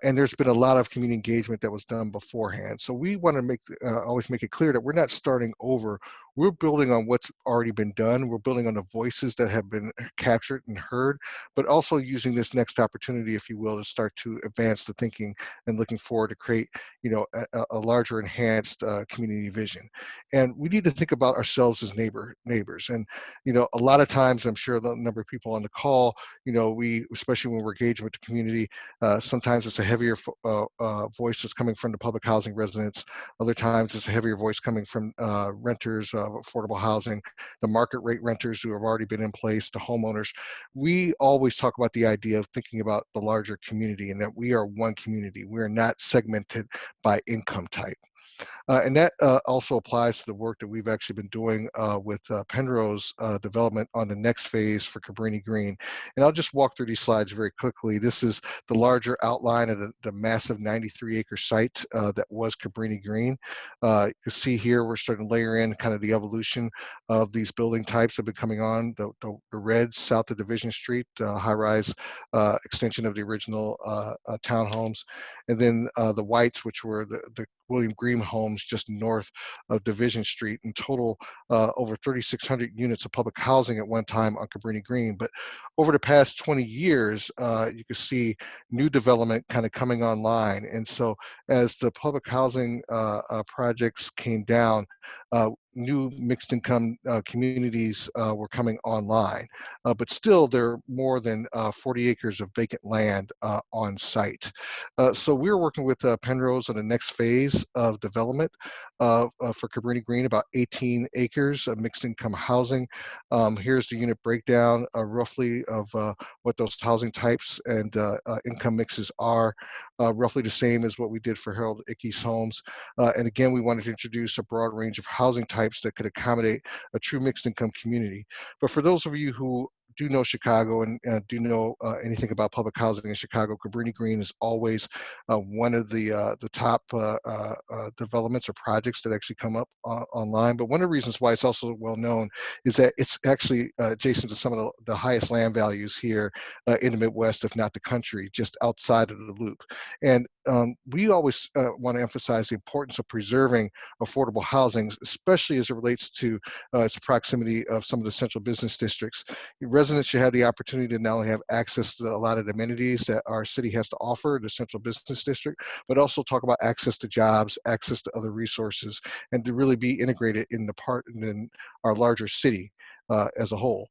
G: And there's been a lot of community engagement that was done beforehand. So we want to always make it clear that we're not starting over. We're building on what's already been done. We're building on the voices that have been captured and heard, but also using this next opportunity, if you will, to start to advance the thinking and looking forward to create, you know, a larger enhanced community vision. And we need to think about ourselves as neighbors. And, you know, a lot of times, I'm sure the number of people on the call, you know, we, especially when we're engaging with the community, sometimes it's a heavier voice that's coming from the public housing residents. Other times it's a heavier voice coming from renters of affordable housing, the market rate renters who have already been in place, the homeowners. We always talk about the idea of thinking about the larger community and that we are one community. We are not segmented by income type. And that also applies to the work that we've actually been doing with Penrose development on the next phase for Cabrini Green. And I'll just walk through these slides very quickly. This is the larger outline of the massive 93-acre site that was Cabrini Green. You can see here we're starting to layer in kind of the evolution of these building types that have been coming on. The reds south of Division Street, high-rise extension of the original townhomes. And then the whites, which were the William Green homes just north of Division Street. In total, over 3,600 units of public housing at one time on Cabrini Green. But over the past 20 years, you can see new development kind of coming online. And so as the public housing projects came down, new mixed income communities were coming online. But still, there are more than 40 acres of vacant land on site. So we're working with Penrose on the next phase of development for Cabrini Green, about 18 acres of mixed income housing. Here's the unit breakdown roughly of what those housing types and income mixes are. Roughly the same as what we did for Harold Ickes homes. And again, we wanted to introduce a broad range of housing types that could accommodate a true mixed income community. But for those of you who do know Chicago and do know anything about public housing in Chicago, Cabrini Green is always one of the top developments or projects that actually come up online. But one of the reasons why it's also well known is that it's actually adjacent to some of the highest land values here in the Midwest, if not the country, just outside of the loop. And we always want to emphasize the importance of preserving affordable housing, especially as it relates to its proximity of some of the central business districts. Residents should have the opportunity to not only have access to a lot of the amenities that our city has to offer, the central business district, but also talk about access to jobs, access to other resources, and to really be integrated in our larger city as a whole.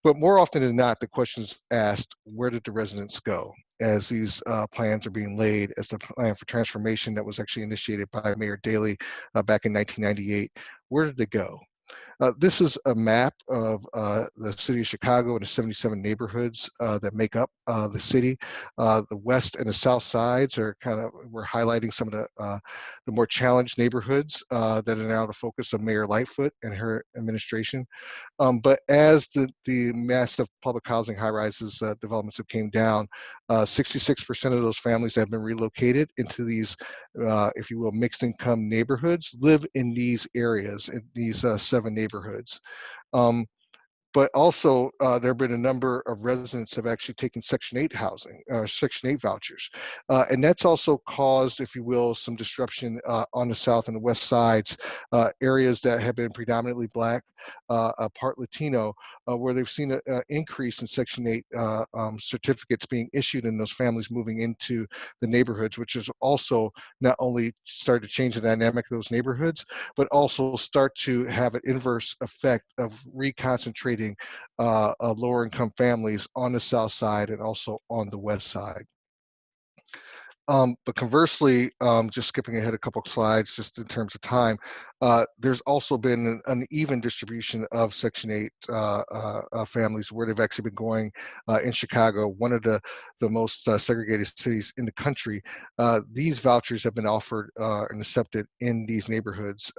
G: But more often than not, the question is asked, where did the residents go as these plans are being laid, as the plan for transformation that was actually initiated by Mayor Daley back in 1998, where did it go? This is a map of the city of Chicago and the 77 neighborhoods that make up the city. The west and the south sides are we're highlighting some of the more challenged neighborhoods that are now the focus of Mayor Lightfoot and her administration. But as the massive public housing high-rises developments have came down, 66% of those families that have been relocated into these, if you will, mixed income neighborhoods live in these areas, in these 7 neighborhoods. But also, there have been a number of residents have actually taken Section 8 housing, Section 8 vouchers. And that's also caused, if you will, some disruption on the south and the west sides, areas that have been predominantly Black, part Latino, where they've seen an increase in Section 8 certificates being issued in those families moving into the neighborhoods, which has also not only started to change the dynamic of those neighborhoods, but also start to have an inverse effect of reconcentrating lower income families on the south side and also on the west side. But conversely, just skipping ahead a couple of slides, just in terms of time, there's also been an uneven distribution of Section 8 families where they've actually been going in Chicago, one of the most segregated cities in the country. These vouchers have been offered and accepted in these neighborhoods.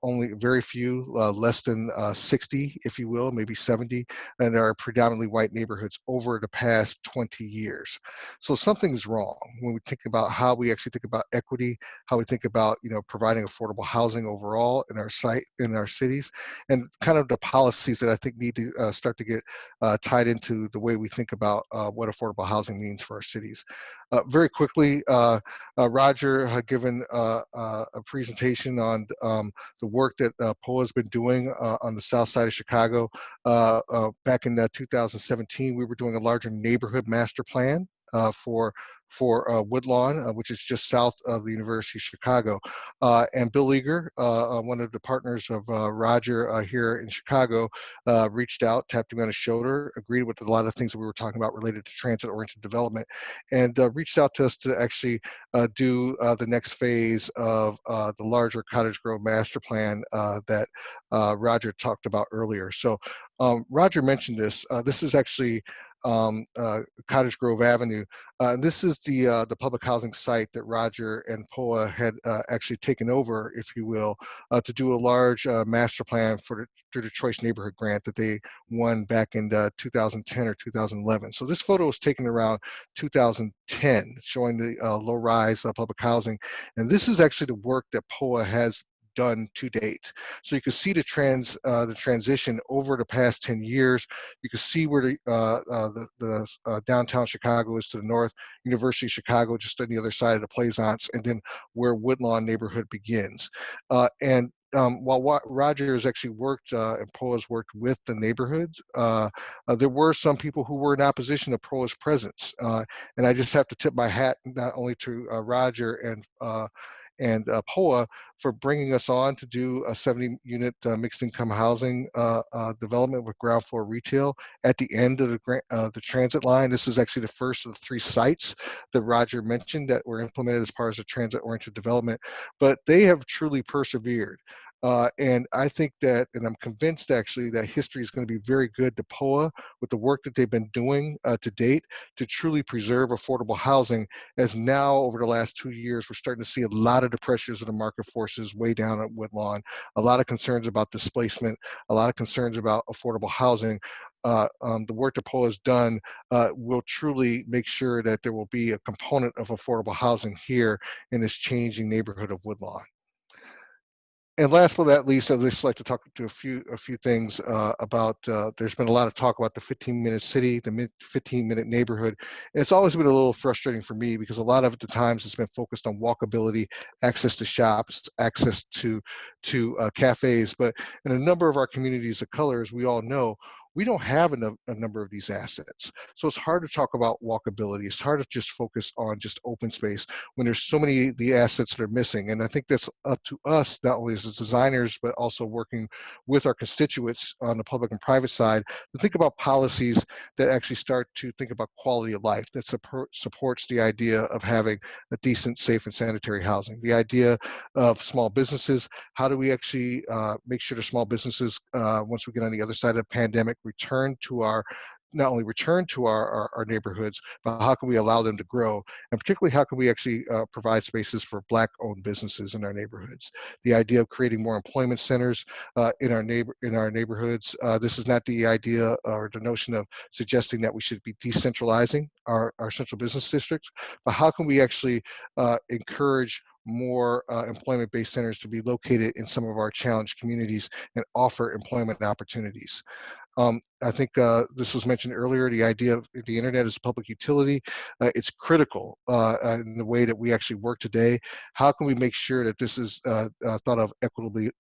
G: Only very few, less than 60, if you will, maybe 70, and are predominantly white neighborhoods over the past 20 years. So something's wrong when we think about how we actually think about equity, how we think about providing affordable housing overall in our cities, and kind of the policies that I think need to start to get tied into the way we think about what affordable housing means for our cities. Very quickly, Rodger had given a presentation on the work that POAH has been doing on the south side of Chicago. Back in 2017, we were doing a larger neighborhood master plan for Woodlawn, which is just south of the University of Chicago. And Bill Eager, one of the partners of Rodger here in Chicago, reached out, tapped him on his shoulder, agreed with a lot of things that we were talking about related to transit-oriented development, and reached out to us to actually do the next phase of the larger Cottage Grove master plan that Rodger talked about earlier. So Rodger mentioned this. This is actually Cottage Grove Avenue. This is the public housing site that Rodger and POAH had actually taken over, if you will, to do a large master plan for the Choice Neighborhood Grant that they won back in 2010 or 2011. So this photo was taken around 2010, showing the low-rise public housing. And this is actually the work that POAH has done to date. So you can see the transition over the past 10 years. You can see where the downtown Chicago is to the north, University of Chicago just on the other side of the Plaisance, and then where Woodlawn neighborhood begins. While Rodger has actually worked and POAH's worked with the neighborhoods, there were some people who were in opposition to POAH's presence. And I just have to tip my hat not only to Rodger and POAH for bringing us on to do a 70-unit mixed income housing development with ground floor retail at the end of the transit line. This is actually the first of the 3 sites that Rodger mentioned that were implemented as part of the transit-oriented development, but they have truly persevered. And I think that, and I'm convinced actually, that history is going to be very good to POAH with the work that they've been doing to date to truly preserve affordable housing, as now over the last 2 years, we're starting to see a lot of the pressures of the market forces way down at Woodlawn, a lot of concerns about displacement, a lot of concerns about affordable housing. The work that POAH has done will truly make sure that there will be a component of affordable housing here in this changing neighborhood of Woodlawn. And last but not least, I'd just like to talk to a few things about, there's been a lot of talk about the 15-minute city, the 15-minute neighborhood. And it's always been a little frustrating for me because a lot of the times it's been focused on walkability, access to shops, access to cafes. But in a number of our communities of color, as we all know, we don't have a number of these assets. So it's hard to talk about walkability. It's hard to just focus on just open space when there's so many of the assets that are missing. And I think that's up to us, not only as designers, but also working with our constituents on the public and private side to think about policies that actually start to think about quality of life, that supports the idea of having a decent, safe, and sanitary housing. The idea of small businesses, how do we actually make sure the small businesses, once we get on the other side of the pandemic, not only return to our neighborhoods, but how can we allow them to grow? And particularly, how can we actually provide spaces for Black-owned businesses in our neighborhoods? The idea of creating more employment centers in our neighborhoods. This is not the idea or the notion of suggesting that we should be decentralizing our central business districts, but how can we actually encourage more employment-based centers to be located in some of our challenged communities and offer employment opportunities. I think this was mentioned earlier, the idea of the internet as a public utility. It's critical in the way that we actually work today. How can we make sure that this is thought of equitably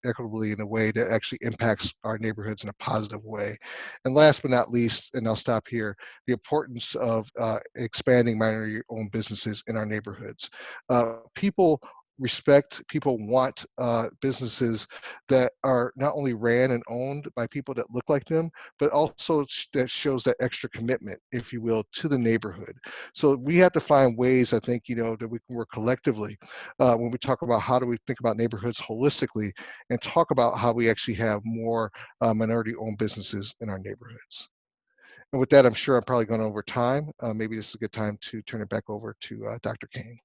G: in a way that actually impacts our neighborhoods in a positive way? And last but not least, and I'll stop here, the importance of expanding minority-owned businesses in our neighborhoods. People want businesses that are not only ran and owned by people that look like them, but also that shows that extra commitment, if you will, to the neighborhood. So we have to find ways, I think, that we can work collectively when we talk about how do we think about neighborhoods holistically and talk about how we actually have more minority-owned businesses in our neighborhoods. And with that, I'm sure I'm probably going over time. Maybe this is a good time to turn it back over to Dr. Cain.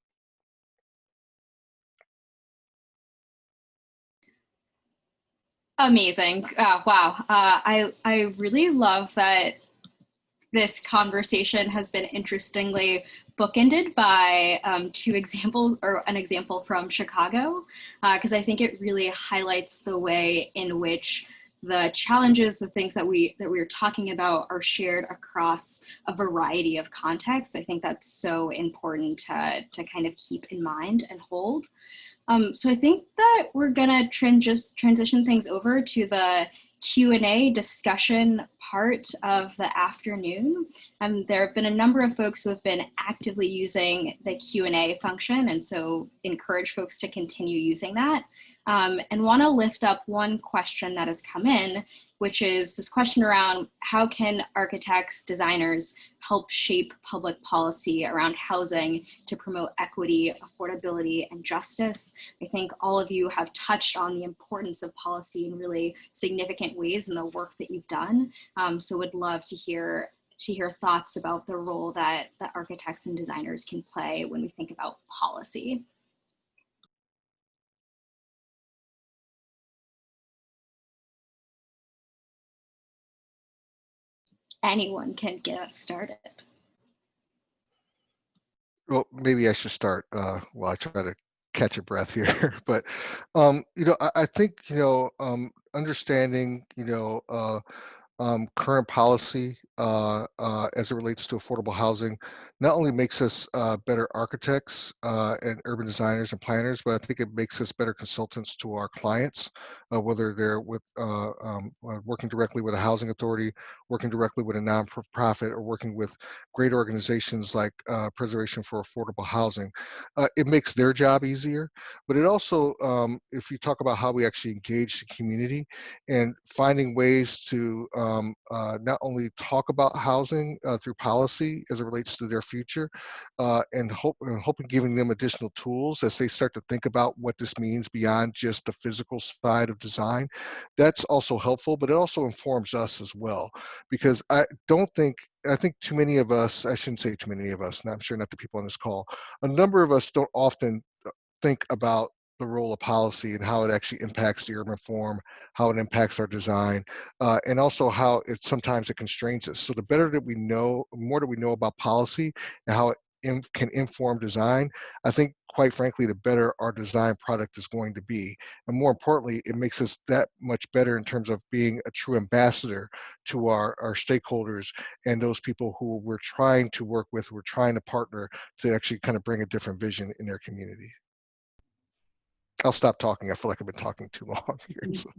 C: Amazing. Wow. I really love that this conversation has been interestingly bookended by two examples, or an example from Chicago, because I think it really highlights the way in which the challenges, the things that we're talking about are shared across a variety of contexts. I think that's so important to kind of keep in mind and hold. So I think that we're gonna transition things over to the Q&A discussion part of the afternoon. There have been a number of folks who have been actively using the Q&A function, and so encourage folks to continue using that. And want to lift up one question that has come in, which is this question around how can architects, designers help shape public policy around housing to promote equity, affordability, and justice. I think all of you have touched on the importance of policy in really significant ways in the work that you've done. So would love to hear thoughts about the role that architects and designers can play when we think about policy. Anyone can get us started.
G: Well, maybe I should start while I try to catch a breath here. But I think understanding current policy as it relates to affordable housing not only makes us better architects and urban designers and planners, but I think it makes us better consultants to our clients, whether they're working directly with a housing authority, working directly with a nonprofit, or working with great organizations like Preservation for Affordable Housing. It makes their job easier, but it also, if you talk about how we actually engage the community and finding ways to not only talk about housing through policy as it relates to their future, and hoping giving them additional tools as they start to think about what this means beyond just the physical side of design. That's also helpful, but it also informs us as well, because I think too many of us, I shouldn't say too many of us, and I'm sure not the people on this call, a number of us don't often think about the role of policy and how it actually impacts the urban form, how it impacts our design, and also how sometimes it constrains us. So the better that we know, more that we know about policy and how it can inform design, I think, quite frankly, the better our design product is going to be. And more importantly, it makes us that much better in terms of being a true ambassador to our stakeholders and those people who we're trying to work with, we're trying to partner to actually kind of bring a different vision in their community. I'll stop talking. I feel like I've been talking too long here. So.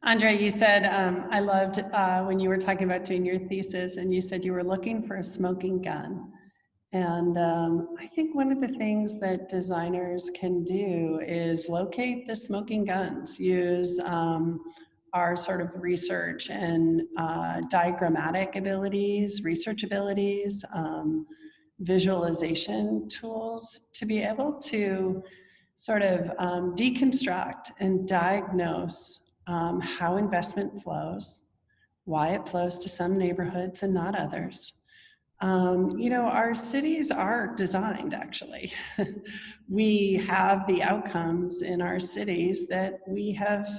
F: Andre, you said, I loved when you were talking about doing your thesis and you said you were looking for a smoking gun. And I think one of the things that designers can do is locate the smoking guns, use our sort of research and diagrammatic abilities, research abilities, visualization tools to be able to sort of deconstruct and diagnose how investment flows, why it flows to some neighborhoods and not others. You know, our cities are designed, actually. We have the outcomes in our cities that we have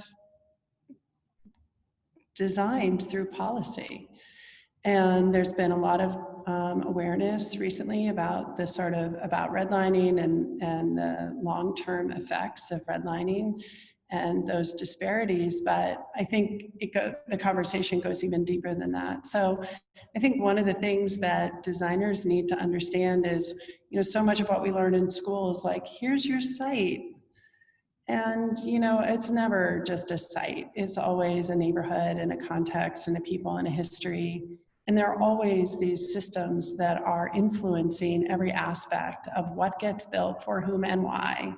F: designed through policy. And there's been a lot of awareness recently about the sort of, about redlining and the long-term effects of redlining and those disparities, but I think the conversation goes even deeper than that. So I think one of the things that designers need to understand is, you know, so much of what we learn in school is like, here's your site. And, you know, it's never just a site. It's always a neighborhood and a context and a people and a history. And there are always these systems that are influencing every aspect of what gets built for whom and why.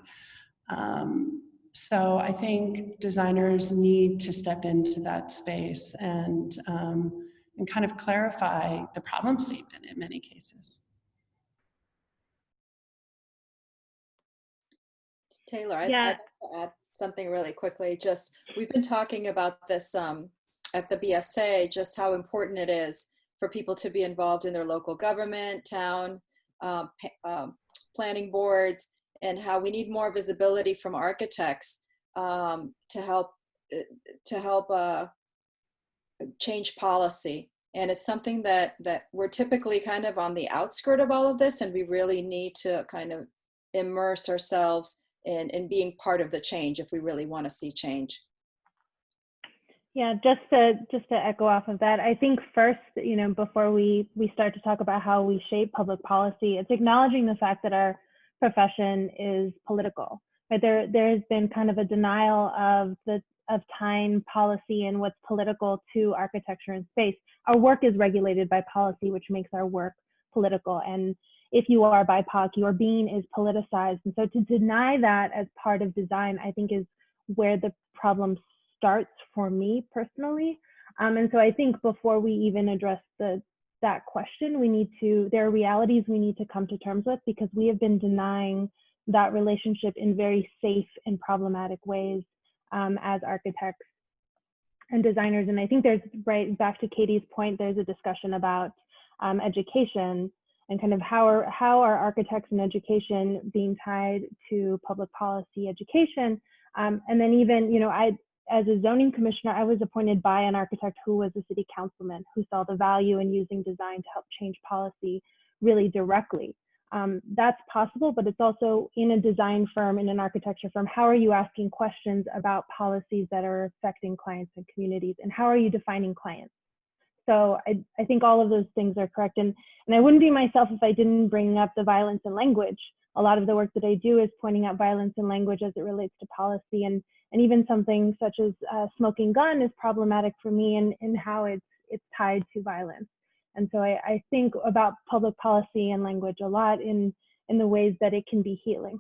F: So I think designers need to step into that space and kind of clarify the problem statement in many cases.
A: Taylor, I'd like to add something really quickly. Just, we've been talking about this at the BSA, just how important it is for people to be involved in their local government, town, planning boards, and how we need more visibility from architects to help change policy. And it's something that we're typically kind of on the outskirt of all of this, and we really need to kind of immerse ourselves in being part of the change if we really want to see change.
E: Yeah, just to echo off of that, I think first, you know, before we start to talk about how we shape public policy, it's acknowledging the fact that our profession is political. Right? There has been kind of a denial of tying policy and what's political to architecture and space. Our work is regulated by policy, which makes our work political. And if you are BIPOC, your being is politicized. And so to deny that as part of design, I think is where the problem starts for me personally. And so I think before we even address that question, there are realities we need to come to terms with, because we have been denying that relationship in very safe and problematic ways as architects and designers. And I think there's, right back to Katie's point, there's a discussion about education and kind of how are architects and education being tied to public policy education. And then even, you know, as a zoning commissioner, I was appointed by an architect who was a city councilman who saw the value in using design to help change policy really directly. That's possible, but it's also in a design firm, in an architecture firm, how are you asking questions about policies that are affecting clients and communities, and how are you defining clients? So I think all of those things are correct. And I wouldn't be myself if I didn't bring up the violence in language. A lot of the work that I do is pointing out violence in language as it relates to policy, and even something such as smoking gun is problematic for me in how it's tied to violence. And so I think about public policy and language a lot in the ways that it can be healing.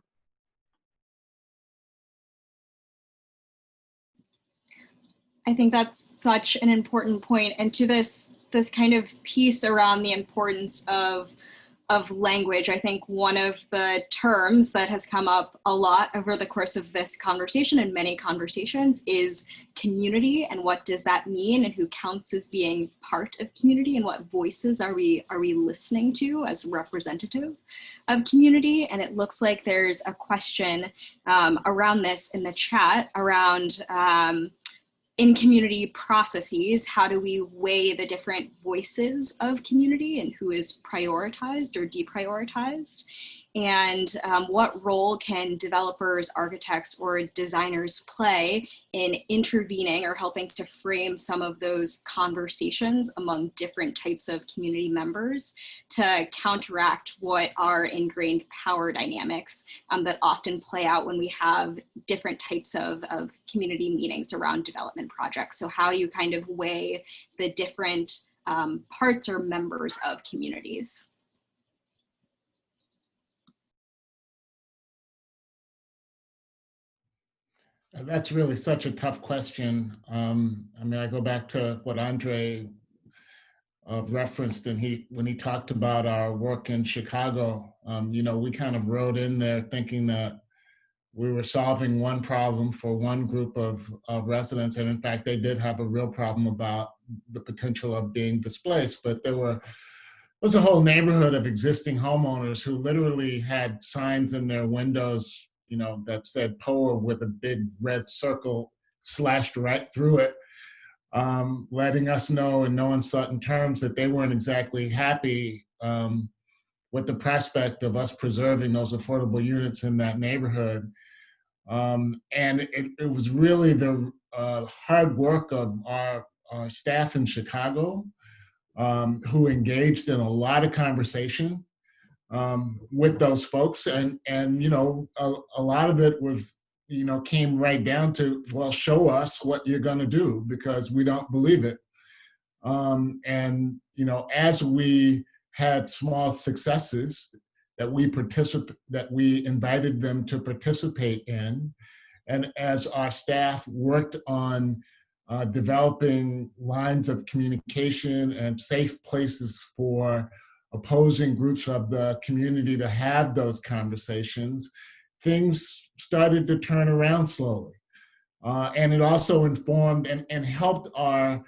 C: I think that's such an important point. And to this kind of piece around the importance of language, I think one of the terms that has come up a lot over the course of this conversation and many conversations is community, and what does that mean, and who counts as being part of community, and what voices are we listening to as representative of community. And it looks like there's a question around this in the chat around in community processes, how do we weigh the different voices of community and who is prioritized or deprioritized? and what role can developers, architects, or designers play in intervening or helping to frame some of those conversations among different types of community members to counteract what are ingrained power dynamics that often play out when we have different types of community meetings around development projects. So how do you kind of weigh the different parts or members of communities?
D: That's really such a tough question. I mean, I go back to what Andre referenced, and when he talked about our work in Chicago. You know, we kind of rode in there thinking that we were solving one problem for one group of residents, and in fact, they did have a real problem about the potential of being displaced. But there was a whole neighborhood of existing homeowners who literally had signs in their windows, you know, that said POAH with a big red circle slashed right through it, letting us know in no uncertain terms that they weren't exactly happy with the prospect of us preserving those affordable units in that neighborhood. And it was really the hard work of our staff in Chicago, who engaged in a lot of conversation with those folks. And you know, a lot of it was, you know, came right down to, well, show us what you're going to do, because we don't believe it. And, you know, as we had small successes that we invited them to participate in, and as our staff worked on developing lines of communication and safe places for opposing groups of the community to have those conversations, things started to turn around slowly. And it also informed and helped our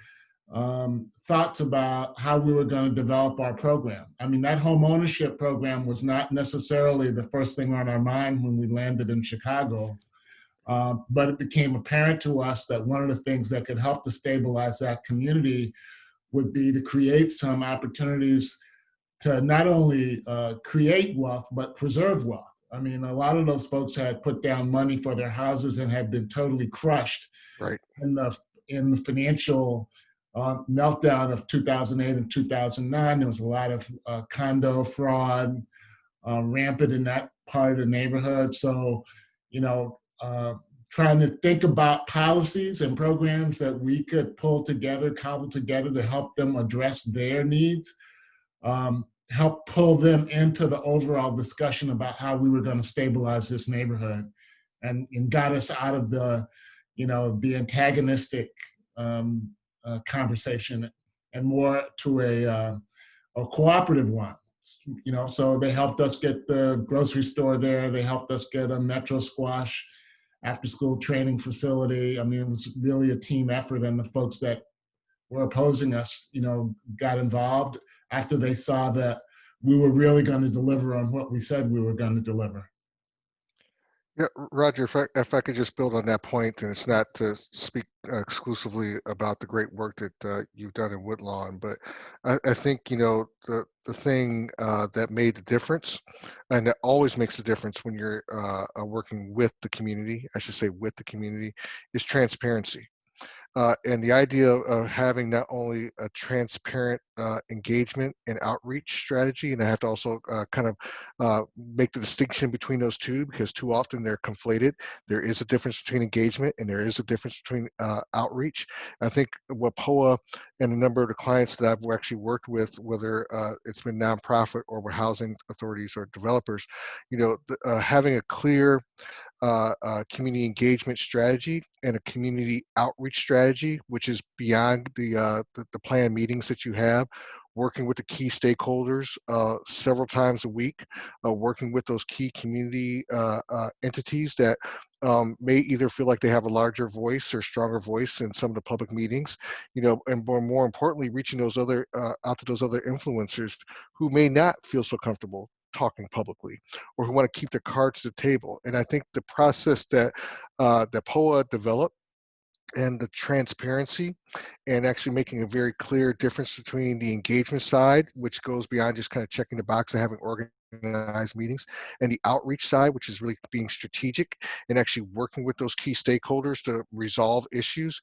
D: thoughts about how we were going to develop our program. I mean, that home ownership program was not necessarily the first thing on our mind when we landed in Chicago, but it became apparent to us that one of the things that could help to stabilize that community would be to create some opportunities to not only create wealth, but preserve wealth. I mean, a lot of those folks had put down money for their houses and had been totally crushed in the financial meltdown of 2008 and 2009. There was a lot of condo fraud rampant in that part of the neighborhood. So, you know, trying to think about policies and programs that we could cobble together to help them address their needs, help pull them into the overall discussion about how we were going to stabilize this neighborhood, and got us out of the, you know, the antagonistic conversation and more to a cooperative one. You know, so they helped us get the grocery store there. They helped us get a Metro Squash after-school training facility. I mean, it was really a team effort, and the folks that were opposing us, you know, got involved after they saw that we were really going to deliver on what we said we were going to deliver.
G: Yeah, Rodger, if I could just build on that point, and it's not to speak exclusively about the great work that you've done in Woodlawn, but I think, you know, the thing that made the difference, and that always makes a difference when you're working with the community, I should say with the community, is transparency. And the idea of having not only a transparent engagement and outreach strategy, and I have to also kind of make the distinction between those two, because too often they're conflated. There is a difference between engagement and there is a difference between outreach. I think what POAH and a number of the clients that I've actually worked with, whether it's been nonprofit or with housing authorities or developers, you know, having a clear community engagement strategy and a community outreach strategy, which is beyond the planned meetings that you have, working with the key stakeholders several times a week, working with those key community entities that may either feel like they have a larger voice or stronger voice in some of the public meetings, you know, and more importantly, reaching those other out to those other influencers who may not feel so comfortable talking publicly, or who want to keep their cards to the table. And I think the process that that POAH developed, and the transparency, and actually making a very clear difference between the engagement side, which goes beyond just kind of checking the box and having organized organize meetings, and the outreach side, which is really being strategic and actually working with those key stakeholders to resolve issues.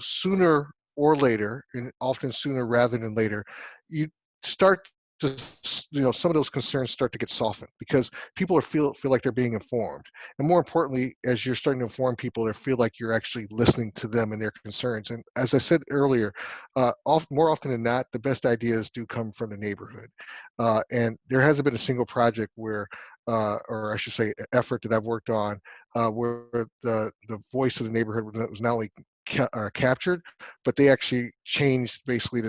G: Sooner or later, and often sooner rather than later, you start to, some of those concerns start to get softened because people feel like they're being informed. And more importantly, as you're starting to inform people, they feel like you're actually listening to them and their concerns. And as I said earlier, more often than not, the best ideas do come from the neighborhood. And there hasn't been a single project where, or I should say, effort that I've worked on where the voice of the neighborhood was not only captured, but they actually changed basically or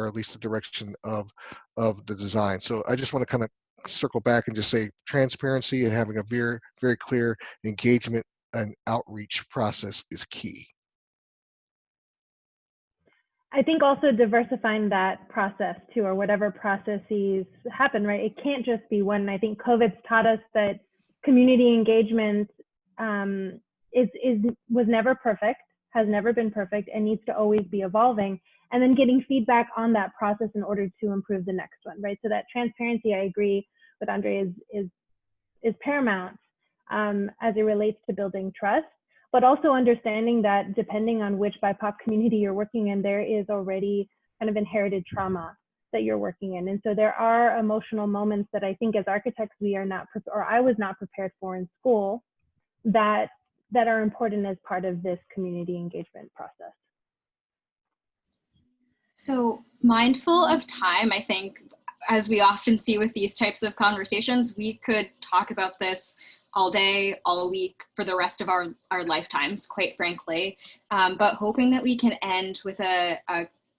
G: at least the direction of the design. So I just want to kind of circle back and just say transparency and having a very, very clear engagement and outreach process is key.
E: I think also diversifying that process too, or whatever processes happen, right? It can't just be one. I think COVID's taught us that community engagement was never perfect, has never been perfect, and needs to always be evolving. And then getting feedback on that process in order to improve the next one, right? So that transparency, I agree with Andre, is paramount as it relates to building trust, but also understanding that depending on which BIPOC community you're working in, there is already kind of inherited trauma that you're working in. And so there are emotional moments that I think as architects, we are not, or I was not prepared for in school that are important as part of this community engagement process.
C: So mindful of time, I think, as we often see with these types of conversations, we could talk about this all day, all week, for the rest of our lifetimes, quite frankly. But hoping that we can end with a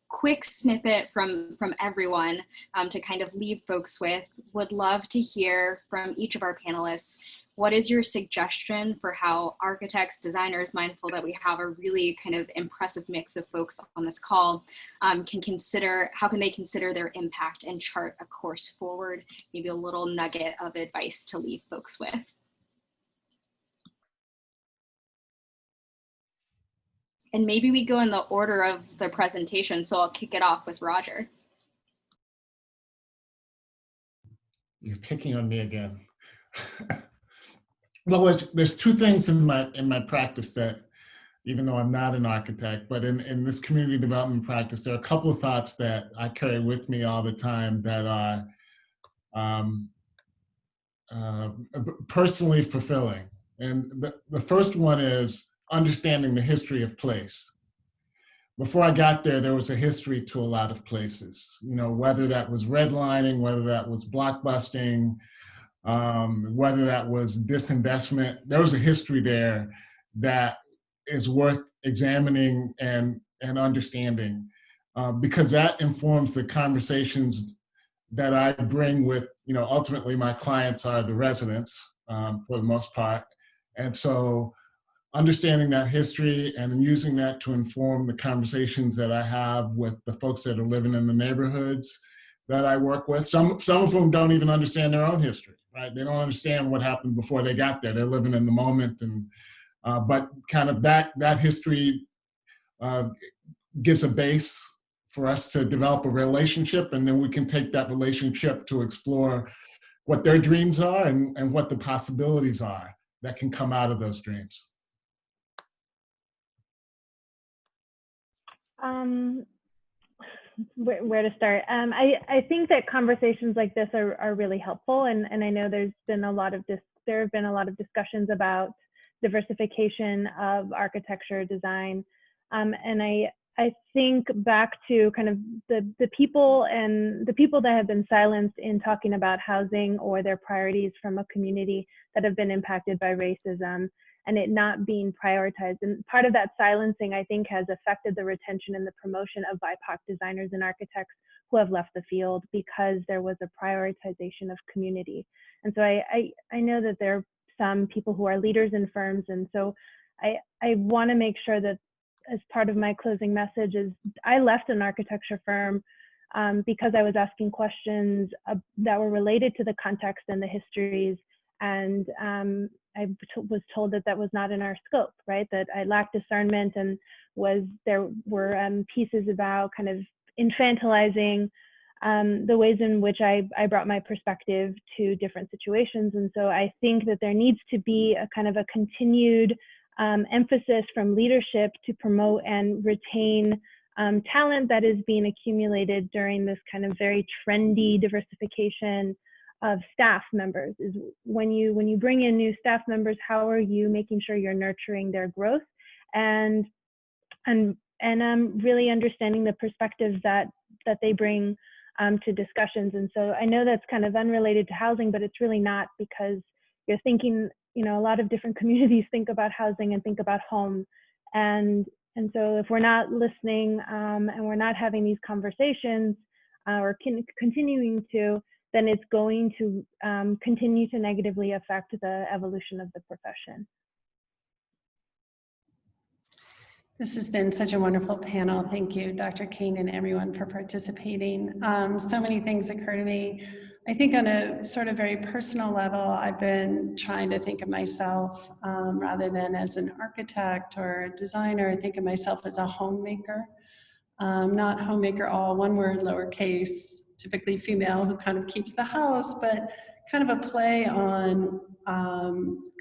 C: quick snippet from everyone to kind of leave folks with. Would love to hear from each of our panelists. What is your suggestion for how architects, designers, mindful that we have a really kind of impressive mix of folks on this call, how can they consider their impact and chart a course forward? Maybe a little nugget of advice to leave folks with. And maybe we go in the order of the presentation, so I'll kick it off with Rodger.
D: You're picking on me again. Well, there's two things in my practice that, even though I'm not an architect, but in this community development practice, there are a couple of thoughts that I carry with me all the time that are personally fulfilling. And the first one is understanding the history of place. Before I got there was a history to a lot of places, whether that was redlining, whether that was blockbusting, whether that was disinvestment. There was a history there that is worth examining and understanding because that informs the conversations that I bring with, ultimately my clients are the residents for the most part. And so understanding that history and using that to inform the conversations that I have with the folks that are living in the neighborhoods that I work with. Some of them don't even understand their own history, right? They don't understand what happened before they got there. They're living in the moment, and but kind of that history gives a base for us to develop a relationship, and then we can take that relationship to explore what their dreams are and what the possibilities are that can come out of those dreams.
E: Where to start? I think that conversations like this are really helpful, and I know there have been a lot of discussions about diversification of architecture design, and I think back to kind of the people that have been silenced in talking about housing or their priorities from a community that have been impacted by racism and it not being prioritized. And part of that silencing, I think, has affected the retention and the promotion of BIPOC designers and architects who have left the field because there was a prioritization of community. And so I know that there are some people who are leaders in firms, and so I want to make sure that as part of my closing message is I left an architecture firm because I was asking questions that were related to the context and the histories, and I was told that was not in our scope, right? That I lacked discernment, and there were pieces about kind of infantilizing the ways in which I brought my perspective to different situations. And so I think that there needs to be a kind of a continued emphasis from leadership to promote and retain talent that is being accumulated during this kind of very trendy diversification of staff members. Is when you bring in new staff members, how are you making sure you're nurturing their growth and really understanding the perspectives that they bring to discussions. And so I know that's kind of unrelated to housing, but it's really not, because you're thinking, you know, a lot of different communities think about housing and think about home. And so if we're not listening and we're not having these conversations or continuing to, then it's going to continue to negatively affect the evolution of the profession.
F: This has been such a wonderful panel. Thank you, Dr. Cain, and everyone for participating. So many things occur to me. I think on a sort of very personal level, I've been trying to think of myself rather than as an architect or a designer. I think of myself as a homemaker, not homemaker, all one word, lowercase, typically female, who kind of keeps the house, but kind of a play on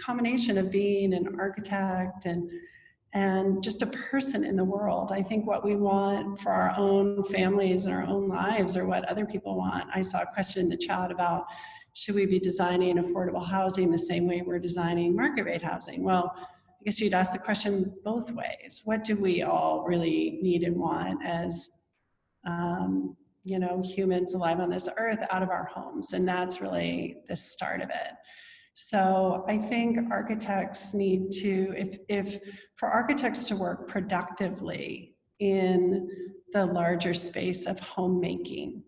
F: combination of being an architect and just a person in the world. I think what we want for our own families and our own lives are what other people want. I saw a question in the chat about, should we be designing affordable housing the same way we're designing market rate housing? Well, I guess you'd ask the question both ways. What do we all really need and want as you know, humans alive on this earth out of our homes? And that's really the start of it. So I think architects need to, if for architects to work productively in the larger space of homemaking,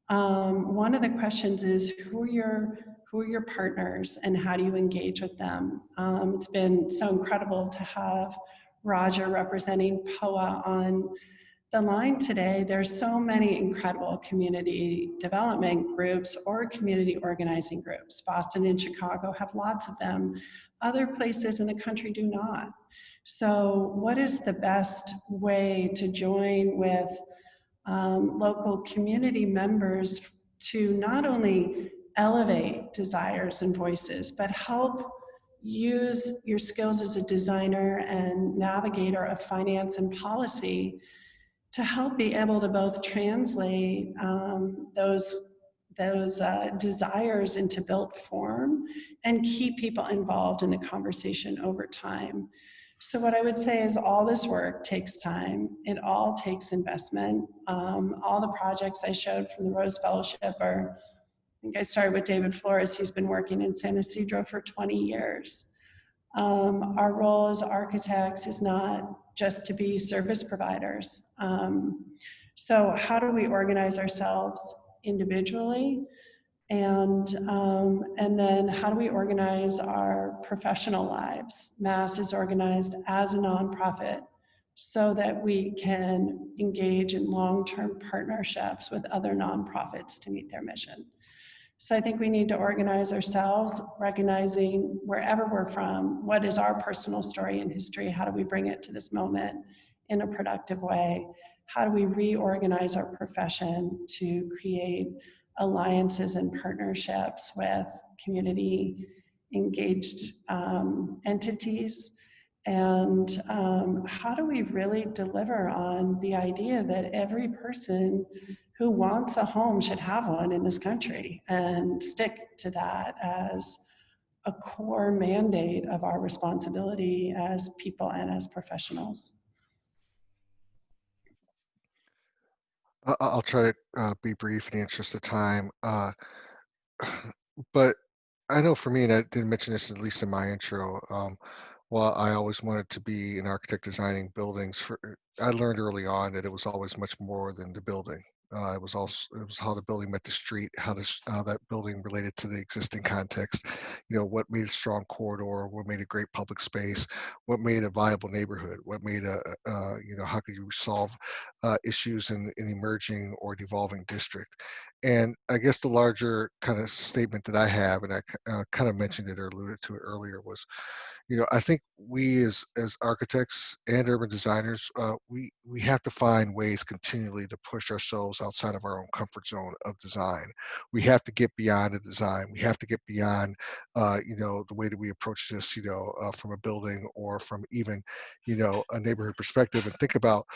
F: one of the questions is, who are your partners and how do you engage with them? It's been so incredible to have Rodger representing POAH on the line today. There's so many incredible community development groups or community organizing groups. Boston and Chicago have lots of them. Other places in the country do not. So what is the best way to join with local community members to not only elevate desires and voices, but help use your skills as a designer and navigator of finance and policy to help be able to both translate those desires into built form and keep people involved in the conversation over time. So what I would say is all this work takes time. It all takes investment. All the projects I showed from the Rose Fellowship are, I think I started with David Flores. He's been working in San Ysidro for 20 years. Our role as architects is not just to be service providers. So how do we organize ourselves individually? And then how do we organize our professional lives? Mass is organized as a nonprofit so that we can engage in long-term partnerships with other nonprofits to meet their mission. So I think we need to organize ourselves, recognizing wherever we're from, what is our personal story and history? How do we bring it to this moment in a productive way? How do we reorganize our profession to create alliances and partnerships with community engaged entities? And how do we really deliver on the idea that every person who wants a home should have one in this country, and stick to that as a core mandate of our responsibility as people and as professionals?
G: I'll try to be brief in the interest of time. But I know for me, and I didn't mention this at least in my intro, while I always wanted to be an architect designing buildings, I learned early on that it was always much more than the building. It was how the building met the street, how that building related to the existing context. You know, what made a strong corridor, what made a great public space, what made a viable neighborhood, what made you know, how could you solve issues in an emerging or devolving district. And I guess the larger kind of statement that I have, and I kind of mentioned it or alluded to it earlier, was, I think we as architects and urban designers, we have to find ways continually to push ourselves outside of our own comfort zone of design. We have to get beyond the design. We have to get beyond, the way that we approach this, from a building or from even, a neighborhood perspective, and think about,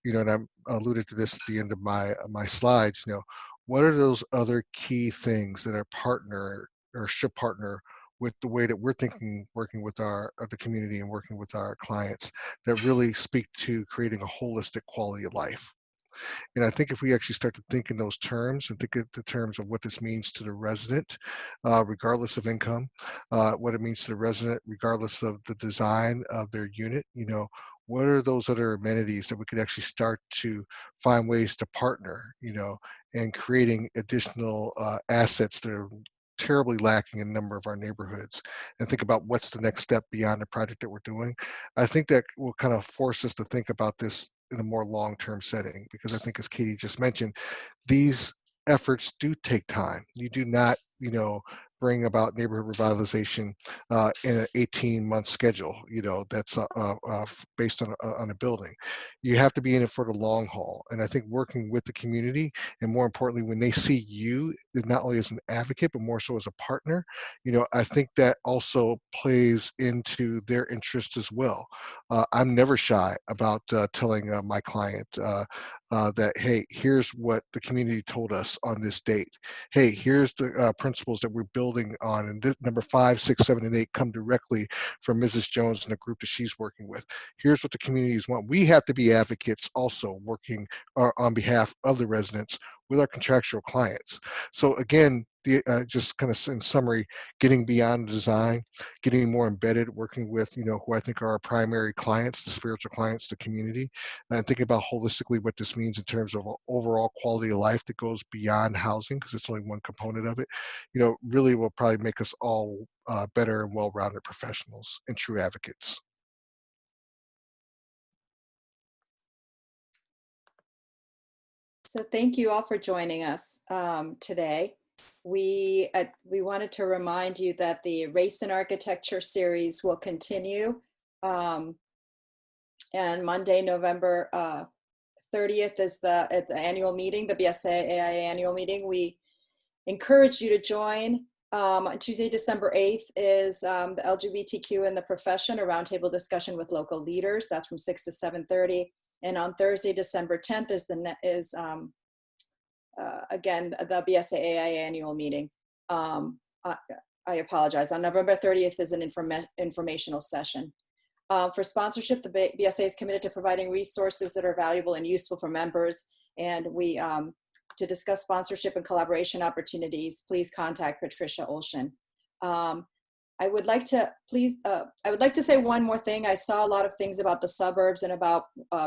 G: and I alluded to this at the end of my slides, what are those other key things that are partner or should partner with the way that we're thinking, working with the community and working with our clients, that really speak to creating a holistic quality of life. And I think if we actually start to think in those terms and think in the terms of what this means to the resident, regardless of income, what it means to the resident, regardless of the design of their unit, what are those other amenities that we could actually start to find ways to partner, and creating additional assets that are terribly lacking in a number of our neighborhoods, and think about what's the next step beyond the project that we're doing. I think that will kind of force us to think about this in a more long-term setting, because I think, as Katie just mentioned, these efforts do take time. You do not, bring about neighborhood revitalization in an 18-month schedule, that's based on a building. You have to be in it for the long haul. And I think working with the community, and more importantly, when they see you not only as an advocate, but more so as a partner, I think that also plays into their interest as well. I'm never shy about telling my client that, hey, here's what the community told us on this date. Hey, here's the principles that we're building on, and this, number 5, 6, 7, and 8 come directly from Mrs. Jones and the group that she's working with. Here's what the communities want. We have to be advocates also, working on behalf of the residents with our contractual clients. So again, just kind of in summary, getting beyond design, getting more embedded, working with, who I think are our primary clients, the spiritual clients, the community, and thinking about holistically what this means in terms of overall quality of life that goes beyond housing, because it's only one component of it, really will probably make us all better and well-rounded professionals and true advocates.
A: So thank you all for joining us today. We wanted to remind you that the Race in Architecture series will continue. And Monday, November 30th is at the annual meeting, the BSA AIA annual meeting. We encourage you to join. On Tuesday, December 8th is the LGBTQ in the profession, a roundtable discussion with local leaders. That's from 6 to 7:30. And on Thursday, December 10th is again, the BSA AIA annual meeting. I apologize. On November 30th is an informational session. For sponsorship, the BSA is committed to providing resources that are valuable and useful for members. And to discuss sponsorship and collaboration opportunities, please contact Patricia Olshan. I would like to say one more thing. I saw a lot of things about the suburbs and about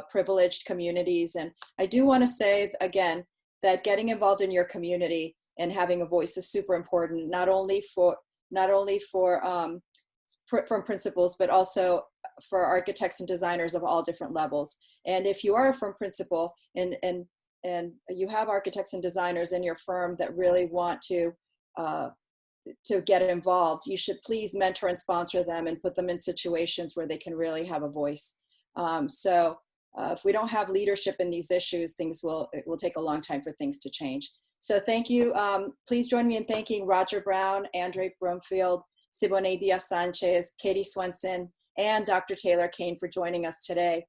A: privileged communities. And I do want to say again, that getting involved in your community and having a voice is super important, not only from principals, but also for architects and designers of all different levels. And if you are a firm principal and you have architects and designers in your firm that really want to get involved, you should please mentor and sponsor them and put them in situations where they can really have a voice. If we don't have leadership in these issues, it will take a long time for things to change. So thank you. Please join me in thanking Rodger Brown, Andre Brumfield, Siboney Díaz-Sánchez, Katie Swenson, and Dr. Taylor Cain for joining us today.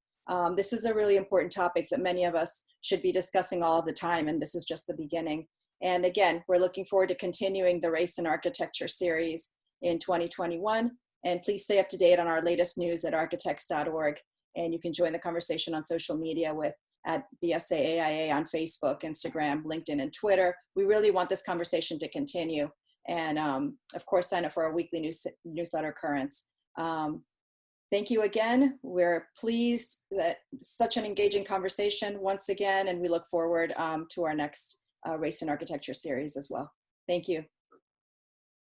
A: This is a really important topic that many of us should be discussing all of the time, and this is just the beginning. And again, we're looking forward to continuing the Race in Architecture series in 2021. And please stay up to date on our latest news at architects.org. And you can join the conversation on social media at BSA AIA on Facebook, Instagram, LinkedIn, and Twitter. We really want this conversation to continue. And of course, sign up for our weekly newsletter Currents. Thank you again. We're pleased that such an engaging conversation once again, and we look forward to our next Race in Architecture series as well. Thank you.